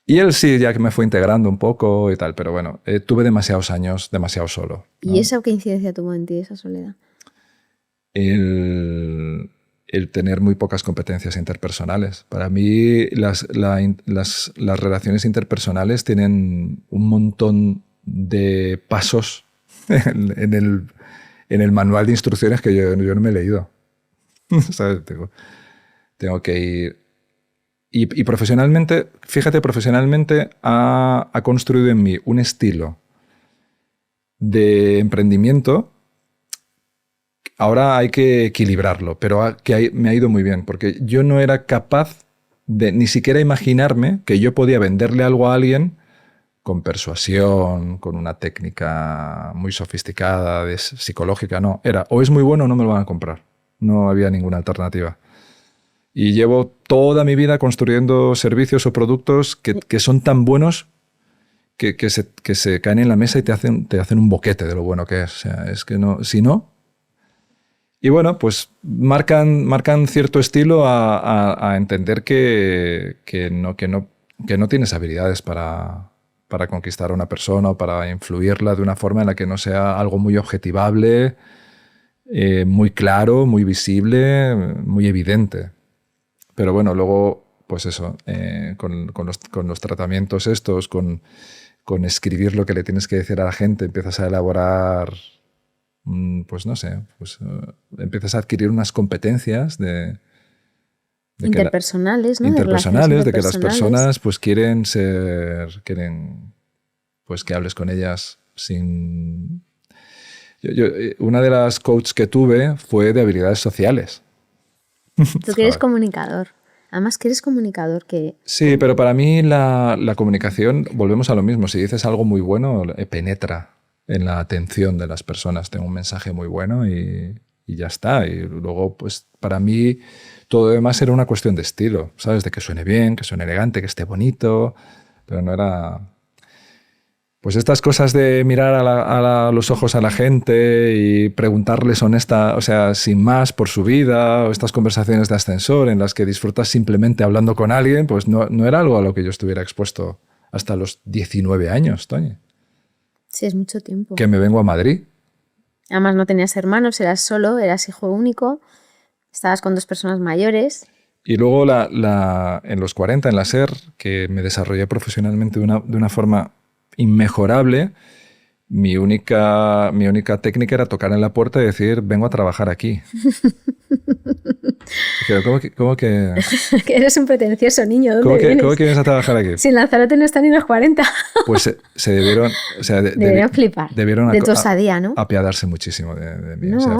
Y él sí, ya que me fue integrando un poco y tal, pero bueno, tuve demasiados años demasiado solo, ¿no? ¿Y esa qué incidencia tuvo en ti, esa soledad? El tener muy pocas competencias interpersonales. Para mí las relaciones interpersonales tienen un montón de pasos en el manual de instrucciones que yo no me he leído. ¿Sabes? Tengo que ir... Y profesionalmente, fíjate, ha construido en mí un estilo de emprendimiento. Ahora hay que equilibrarlo, pero me ha ido muy bien, porque yo no era capaz de ni siquiera imaginarme que yo podía venderle algo a alguien con persuasión, con una técnica muy sofisticada, psicológica. No, era o es muy bueno o no me lo van a comprar. No había ninguna alternativa. Y llevo toda mi vida construyendo servicios o productos que son tan buenos que se caen en la mesa y te hacen un boquete de lo bueno que es. O sea, es que no, si no... Y bueno, pues marcan cierto estilo a entender que no tienes habilidades para conquistar a una persona o para influirla de una forma en la que no sea algo muy objetivable, muy claro, muy visible, muy evidente. Pero bueno, luego, pues eso, con los tratamientos estos, con escribir lo que le tienes que decir a la gente, empiezas a elaborar, pues no sé, empiezas a adquirir unas competencias interpersonales, ¿no? Interpersonales, de que las personas pues quieren pues que hables con ellas sin... Una de las coaches que tuve fue de habilidades sociales. Tú que eres comunicador. Además que eres comunicador que... Sí, pero para mí la comunicación, volvemos a lo mismo. Si dices algo muy bueno, penetra en la atención de las personas. Tengo un mensaje muy bueno y ya está. Y luego, pues para mí, todo lo demás era una cuestión de estilo, ¿sabes? De que suene bien, que suene elegante, que esté bonito, pero no era... Pues estas cosas de mirar a los ojos a la gente y preguntarles honesta, o sea, sin más por su vida, o estas conversaciones de ascensor en las que disfrutas simplemente hablando con alguien, pues no era algo a lo que yo estuviera expuesto hasta los 19 años, Toñi. Sí, es mucho tiempo. Que me vengo a Madrid. Además no tenías hermanos, eras solo, eras hijo único, estabas con 2 personas mayores. Y luego en los 40, en la SER, que me desarrollé profesionalmente de una forma inmejorable, mi única técnica era tocar en la puerta y decir, vengo a trabajar aquí. ¿Cómo que...? Que eres un pretencioso niño, ¿dónde vienes? ¿Cómo que vienes a trabajar aquí? Si en Lanzarote no están ni los 40. Pues se debieron... O sea, debieron flipar. De tu osadía, ¿no? Apiadarse muchísimo de mí. No, o sea,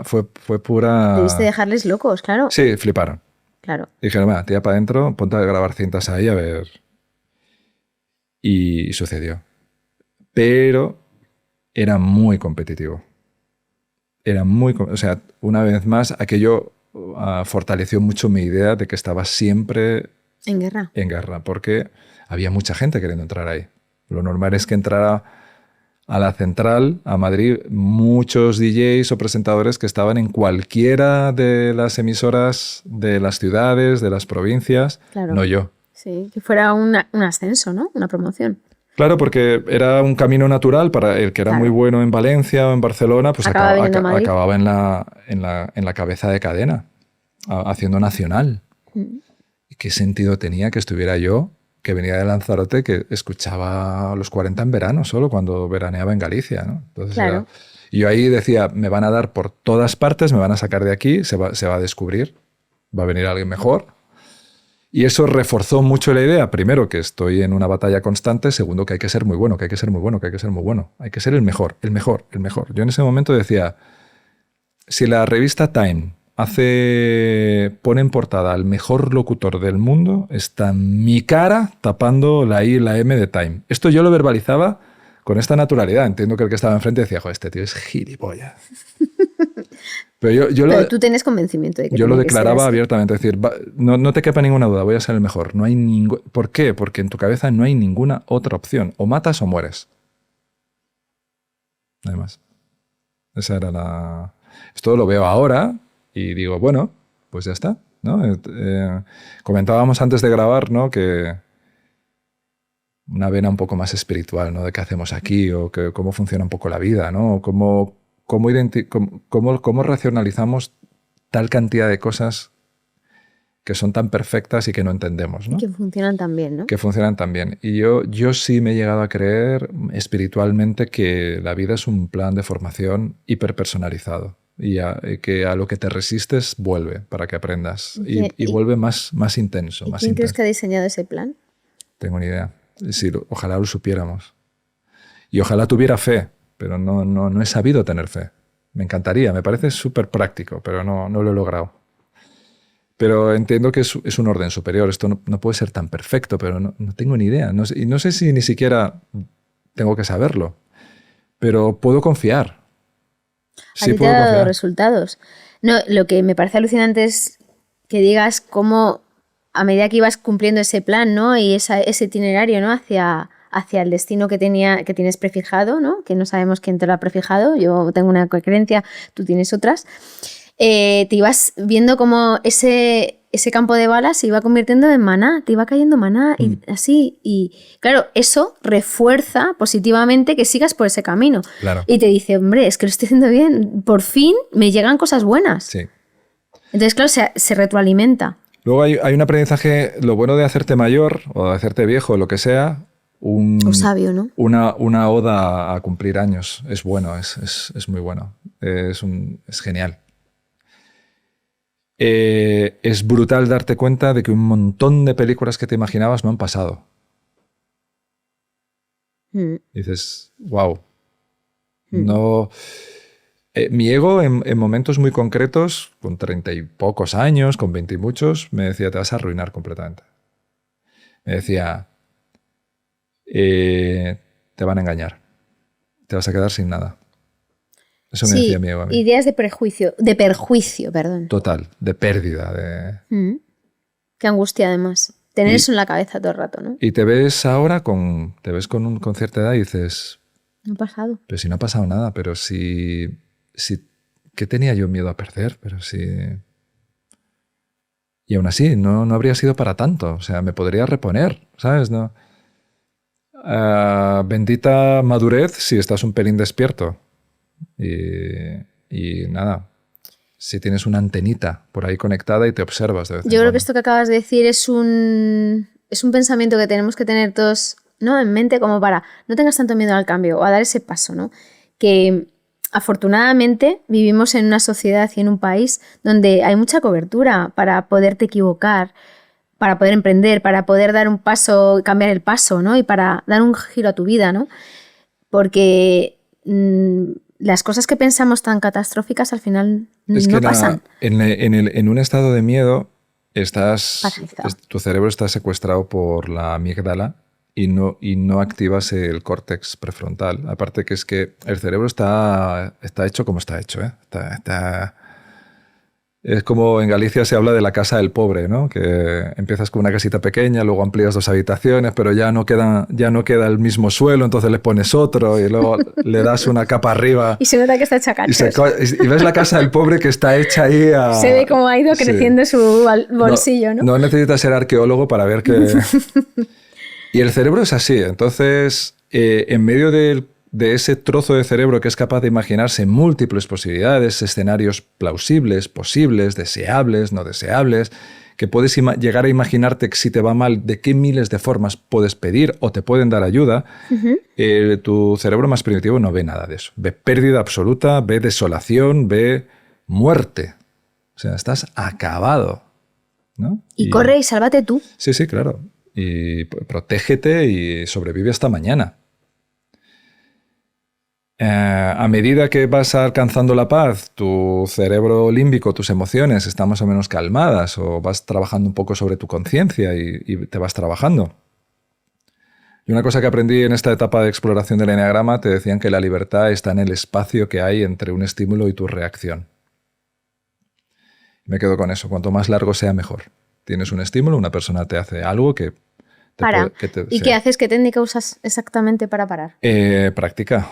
fue pura... Debiste dejarles locos, claro. Sí, fliparon. Claro. Dijeron, va, tira para adentro, ponte a grabar cintas ahí a ver... Y sucedió. Pero era muy competitivo. O sea, una vez más, aquello fortaleció mucho mi idea de que estaba siempre en guerra, porque había mucha gente queriendo entrar ahí. Lo normal es que entrara a la central, a Madrid, muchos DJs o presentadores que estaban en cualquiera de las emisoras de las ciudades, de las provincias, claro. No yo. Sí, que fuera un ascenso, ¿no? Una promoción. Claro, porque era un camino natural para el que era muy bueno en Valencia o en Barcelona, pues acababa en la cabeza de cadena, haciendo nacional. ¿Y qué sentido tenía que estuviera yo, que venía de Lanzarote, que escuchaba los 40 en verano solo, cuando veraneaba en Galicia, ¿no? Entonces claro. Y yo ahí decía, me van a dar por todas partes, me van a sacar de aquí, se va a descubrir, va a venir alguien mejor. Y eso reforzó mucho la idea, primero, que estoy en una batalla constante, segundo, que hay que ser muy bueno, que hay que ser muy bueno, que hay que ser muy bueno. Hay que ser el mejor, el mejor, el mejor. Yo en ese momento decía, si la revista Time pone en portada al mejor locutor del mundo, está mi cara tapando la I y la M de Time. Esto yo lo verbalizaba con esta naturalidad. Entiendo que el que estaba enfrente decía, joder, este tío es gilipollas. Pero tú tienes convencimiento de que yo lo tiene que declaraba ser así. abiertamente, es decir, no te quepa ninguna duda, voy a ser el mejor. No hay ¿Por qué? Porque en tu cabeza no hay ninguna otra opción. O matas o mueres. Además, esa era la... Esto lo veo ahora y digo, bueno, pues ya está, ¿no? Comentábamos antes de grabar, ¿no? Que una vena un poco más espiritual, ¿no? De qué hacemos aquí o cómo funciona un poco la vida, ¿no? Cómo racionalizamos tal cantidad de cosas que son tan perfectas y que no entendemos, ¿no? Que funcionan tan bien, ¿no? Que funcionan tan bien. Y yo sí me he llegado a creer espiritualmente que la vida es un plan de formación hiperpersonalizado y que a lo que te resistes vuelve para que aprendas y vuelve más intenso. ¿Y más quién intenso. crees que ha diseñado ese plan? Tengo ni idea. Sí, ojalá lo supiéramos. Y ojalá tuviera fe, pero no he sabido tener fe. Me encantaría, me parece súper práctico, pero no lo he logrado. Pero entiendo que es un orden superior. Esto no puede ser tan perfecto, pero no tengo ni idea. Y no sé si ni siquiera tengo que saberlo, pero puedo confiar. Sí, puedo confiar. ¿A ti te ha dado resultados? No, lo que me parece alucinante es que digas cómo a medida que ibas cumpliendo ese plan, ¿no? Y ese itinerario, ¿no? hacia el destino que tienes prefijado, ¿no? Que no sabemos quién te lo ha prefijado. Yo tengo una creencia, tú tienes otras. Te ibas viendo cómo ese campo de balas se iba convirtiendo en maná, te iba cayendo maná y así. Y claro, eso refuerza positivamente que sigas por ese camino. Claro. Y te dice, hombre, es que lo estoy haciendo bien, por fin me llegan cosas buenas. Sí. Entonces, claro, se retroalimenta. Luego hay un aprendizaje, lo bueno de hacerte mayor o de hacerte viejo o lo que sea, o sabio, ¿no? Una oda a cumplir años. Es bueno, es muy bueno. Es genial. Es brutal darte cuenta de que un montón de películas que te imaginabas no han pasado. Dices, wow. No, mi ego en momentos muy concretos, con 30 y pocos años, con 20 y muchos, me decía, te vas a arruinar completamente. Me decía, te van a engañar. Te vas a quedar sin nada. Eso me decía mi ego a mí. Ideas de perjuicio, perdón. Total, de pérdida. Qué angustia, además. Tener eso en la cabeza todo el rato, ¿no? Y te ves ahora con cierta edad y dices... No ha pasado. Pero si no ha pasado nada, pero si ¿qué tenía yo miedo a perder? Pero si... Y aún así, no habría sido para tanto. O sea, me podría reponer, ¿sabes? ¿No? Bendita madurez si estás un pelín despierto. Y nada, si tienes una antenita por ahí conectada y te observas de vez en Yo creo cuando. que esto que acabas de decir es un pensamiento que tenemos que tener todos, ¿no? En mente, como para no tengas tanto miedo al cambio o a dar ese paso, ¿no? Que afortunadamente vivimos en una sociedad y en un país donde hay mucha cobertura para poderte equivocar, para poder emprender, para poder dar un paso, cambiar el paso, ¿no? Y para dar un giro a tu vida, ¿no? Porque las cosas que pensamos tan catastróficas al final no pasan. En un estado de miedo Paralizado. tu cerebro está secuestrado por la amígdala y no activas el córtex prefrontal. Aparte que es que el cerebro está hecho como está hecho, ¿eh? Es como en Galicia se habla de la casa del pobre, ¿no? Que empiezas con una casita pequeña, luego amplías 2 habitaciones, pero ya no queda el mismo suelo, entonces le pones otro y luego le das una capa arriba. Y se nota que está hecha cachos. Y ves la casa del pobre que está hecha ahí a... Se ve cómo ha ido creciendo su bolsillo, ¿no? No necesitas ser arqueólogo para ver que... Y el cerebro es así, entonces en medio de ese trozo de cerebro que es capaz de imaginarse múltiples posibilidades, escenarios plausibles, posibles, deseables, no deseables, que puedes llegar a imaginarte que si te va mal, de qué miles de formas puedes pedir o te pueden dar ayuda, tu cerebro más primitivo no ve nada de eso. Ve pérdida absoluta, ve desolación, ve muerte. O sea, estás acabado. ¿no? Y corre y sálvate tú. Sí, sí, claro. Y protégete y sobrevive hasta mañana. A medida que vas alcanzando la paz, tu cerebro límbico, tus emociones están más o menos calmadas, o vas trabajando un poco sobre tu conciencia y te vas trabajando. Y una cosa que aprendí en esta etapa de exploración del eneagrama, te decían que la libertad está en el espacio que hay entre un estímulo y tu reacción. Me quedo con eso. Cuanto más largo sea, mejor. Tienes un estímulo, una persona te hace algo que... Para. ¿Y qué haces? ¿Qué técnica usas exactamente para parar? Práctica.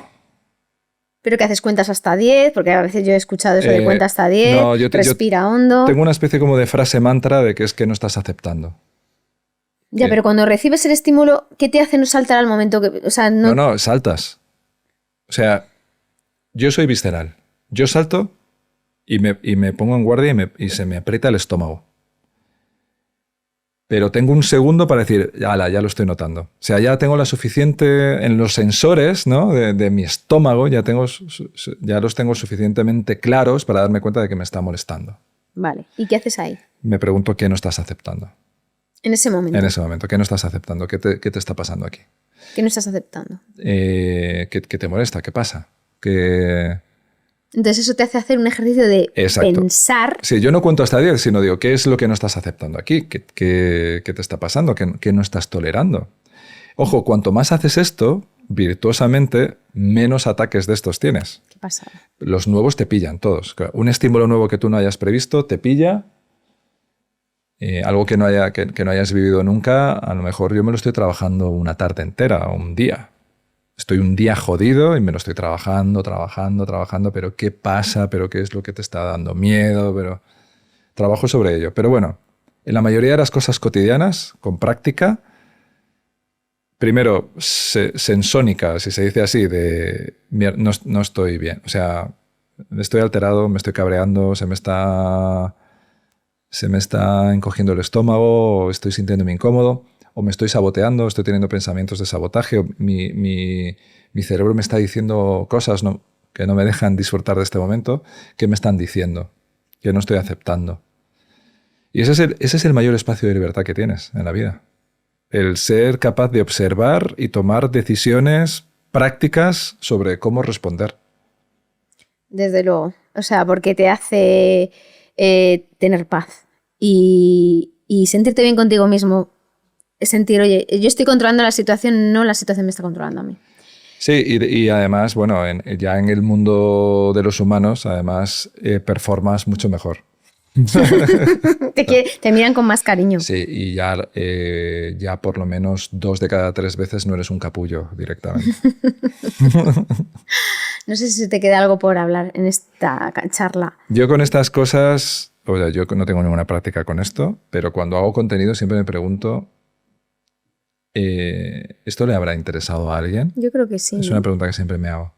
¿Pero qué haces? ¿Cuentas hasta 10? Porque a veces yo he escuchado eso de cuenta hasta 10, no, respira hondo... Tengo una especie como de frase mantra de que es que no estás aceptando. Ya, pero cuando recibes el estímulo, ¿qué te hace no saltar al momento? O sea, no, saltas. O sea, yo soy visceral. Yo salto y me pongo en guardia y se me aprieta el estómago. Pero tengo un segundo para decir, ala, ya lo estoy notando. O sea, ya tengo la suficiente... En los sensores, ¿no?, de mi estómago, ya los tengo suficientemente claros para darme cuenta de que me está molestando. Vale. ¿Y qué haces ahí? Me pregunto qué no estás aceptando. En ese momento. En ese momento. ¿Qué no estás aceptando? ¿Qué te está pasando aquí? ¿Qué no estás aceptando? ¿Qué te molesta? ¿Qué pasa? Entonces eso te hace hacer un ejercicio de pensar. Sí, yo no cuento hasta 10, sino digo, ¿qué es lo que no estás aceptando aquí? ¿Qué te está pasando? ¿Qué no estás tolerando? Ojo, cuanto más haces esto, virtuosamente, menos ataques de estos tienes. ¿Qué pasa? Los nuevos te pillan todos. Un estímulo nuevo que tú no hayas previsto te pilla. Algo que no hayas vivido nunca, a lo mejor yo me lo estoy trabajando una tarde entera o un día. Estoy un día jodido y me lo estoy trabajando, pero ¿qué pasa? ¿Pero qué es lo que te está dando miedo? Pero trabajo sobre ello. Pero bueno, en la mayoría de las cosas cotidianas, con práctica, primero, sensónica, si se dice así, no estoy bien. O sea, estoy alterado, me estoy cabreando, se me está encogiendo el estómago, o estoy sintiéndome incómodo, o me estoy saboteando, estoy teniendo pensamientos de sabotaje, o mi cerebro me está diciendo cosas que no me dejan disfrutar de este momento, que me están diciendo, que no estoy aceptando. Y ese es el mayor espacio de libertad que tienes en la vida. El ser capaz de observar y tomar decisiones prácticas sobre cómo responder. Desde luego. O sea, porque te hace tener paz y sentirte bien contigo mismo. Sentir, oye, yo estoy controlando la situación, no la situación me está controlando a mí. Sí, y además, bueno, ya en el mundo de los humanos, además, performas mucho mejor. Te miran con más cariño. Sí, y ya por lo menos 2 de cada 3 veces no eres un capullo directamente. No sé si te queda algo por hablar en esta charla. Yo con estas cosas, o sea, yo no tengo ninguna práctica con esto, pero cuando hago contenido siempre me pregunto, ¿esto le habrá interesado a alguien? Yo creo que sí. Es una pregunta que siempre me hago.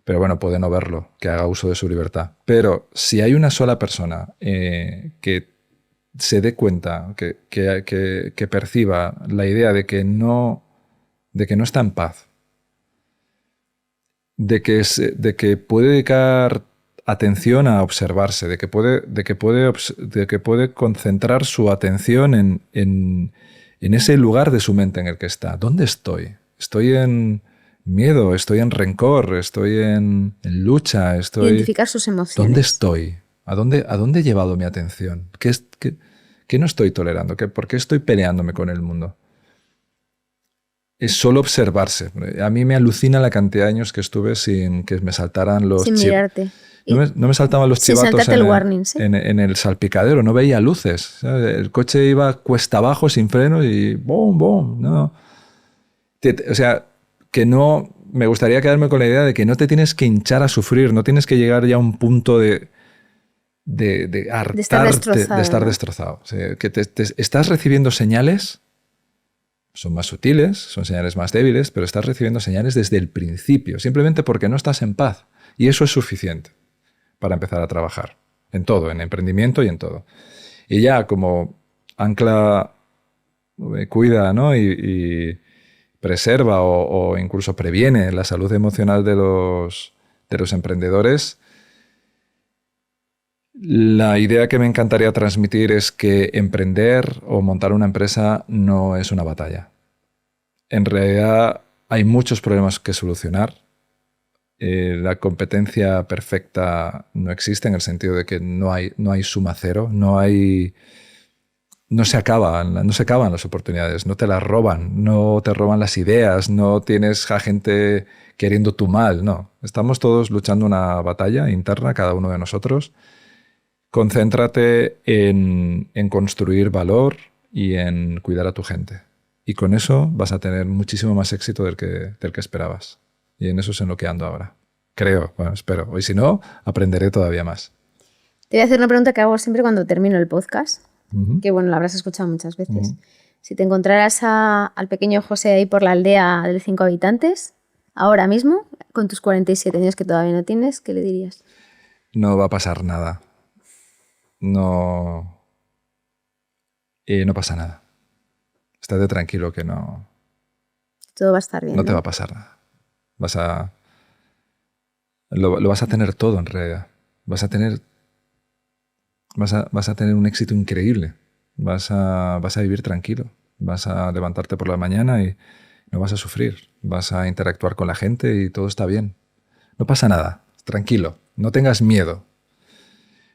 Pero bueno, puede no verlo, que haga uso de su libertad. Pero si hay una sola persona que se dé cuenta, que perciba la idea de que no está en paz, de que puede dedicar atención a observarse, de que puede concentrar su atención en ese lugar de su mente en el que está. ¿Dónde estoy? ¿Estoy en miedo? ¿Estoy en rencor? ¿Estoy en lucha? Identificar sus emociones. ¿Dónde estoy? ¿A dónde he llevado mi atención? ¿Qué no estoy tolerando? ¿Por qué estoy peleándome con el mundo? Es solo observarse. A mí me alucina la cantidad de años que estuve sin que me saltaran los sin mirarte. No me saltaban los chivatos en el salpicadero, no veía luces. ¿Sabes? El coche iba cuesta abajo sin frenos y ¡bom, bom! No. O sea, que no... Me gustaría quedarme con la idea de que no te tienes que hinchar a sufrir, no tienes que llegar ya a un punto de hartarte, de estar destrozado. O sea, que estás recibiendo señales, son más sutiles, son señales más débiles, pero estás recibiendo señales desde el principio, simplemente porque no estás en paz. Y eso es suficiente para empezar a trabajar. En todo, en emprendimiento y en todo. Y ya como ancla cuida, ¿no? y preserva o incluso previene la salud emocional de los emprendedores, La idea que me encantaría transmitir es que emprender o montar una empresa no es una batalla. En realidad hay muchos problemas que solucionar. La competencia perfecta no existe en el sentido de que no hay suma cero, no se acaban las oportunidades, no te las roban, no te roban las ideas, no tienes a gente queriendo tu mal, no. Estamos todos luchando una batalla interna, cada uno de nosotros. Concéntrate en construir valor y en cuidar a tu gente. Y con eso vas a tener muchísimo más éxito del que esperabas. Y en eso es en lo que ando ahora. Creo, bueno, espero. Y si no, aprenderé todavía más. Te voy a hacer una pregunta que hago siempre cuando termino el podcast, que bueno, la habrás escuchado muchas veces. Si te encontraras al pequeño José ahí por la aldea de 5 habitantes, ahora mismo, con tus 47 años que todavía no tienes, ¿qué le dirías? No va a pasar nada. No pasa nada. Estate tranquilo que no... Todo va a estar bien. No te va a pasar nada. Lo vas a tener todo en realidad. Vas a tener un éxito increíble. Vas a vivir tranquilo. Vas a levantarte por la mañana y no vas a sufrir. Vas a interactuar con la gente y todo está bien. No pasa nada. Tranquilo. No tengas miedo.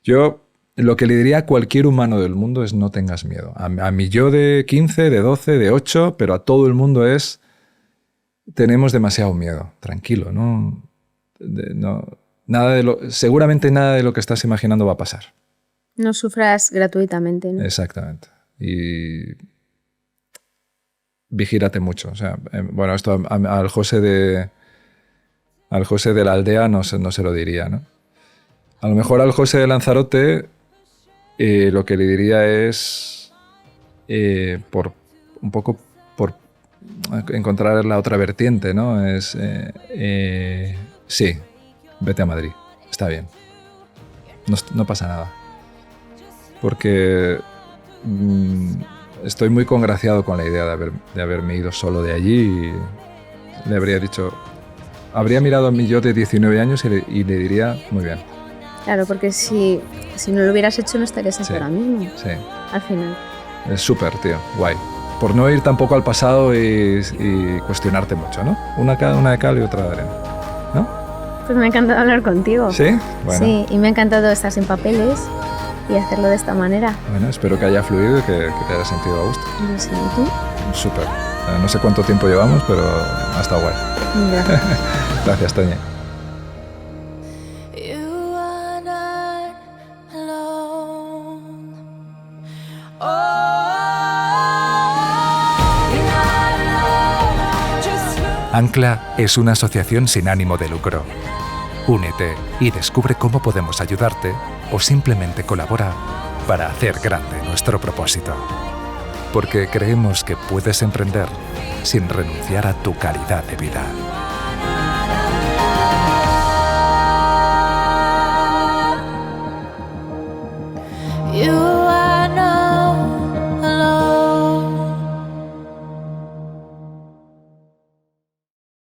Yo lo que le diría a cualquier humano del mundo es no tengas miedo. A mí yo de 15, de 12, de 8, pero a todo el mundo es tenemos demasiado miedo. Tranquilo, seguramente nada de lo que estás imaginando va a pasar. No sufras gratuitamente, ¿no? Exactamente. Y vigílate mucho. O sea, bueno, esto al José de la aldea no se lo diría, ¿no? A lo mejor al José de Lanzarote lo que le diría es por encontrar la otra vertiente, ¿no? Sí, vete a Madrid, está bien. No pasa nada. Porque estoy muy congraciado con la idea de haberme ido solo de allí y le habría dicho... Habría mirado a mi yo de 19 años y le diría, muy bien. Claro, porque si no lo hubieras hecho no estarías aquí ahora mismo. Sí. Al final. Es súper, tío, guay. Por no ir tampoco al pasado y cuestionarte mucho, ¿no? Una de cal y otra de arena, ¿no? Pues me ha encantado hablar contigo. ¿Sí? Bueno. Sí, y me ha encantado estar sin papeles y hacerlo de esta manera. Bueno, espero que haya fluido y que te haya sentido a gusto. No sé, ¿y tú? Súper. No sé cuánto tiempo llevamos, pero ha estado guay. Gracias. Gracias, Toñi. Ancla es una asociación sin ánimo de lucro. Únete y descubre cómo podemos ayudarte o simplemente colabora para hacer grande nuestro propósito. Porque creemos que puedes emprender sin renunciar a tu calidad de vida.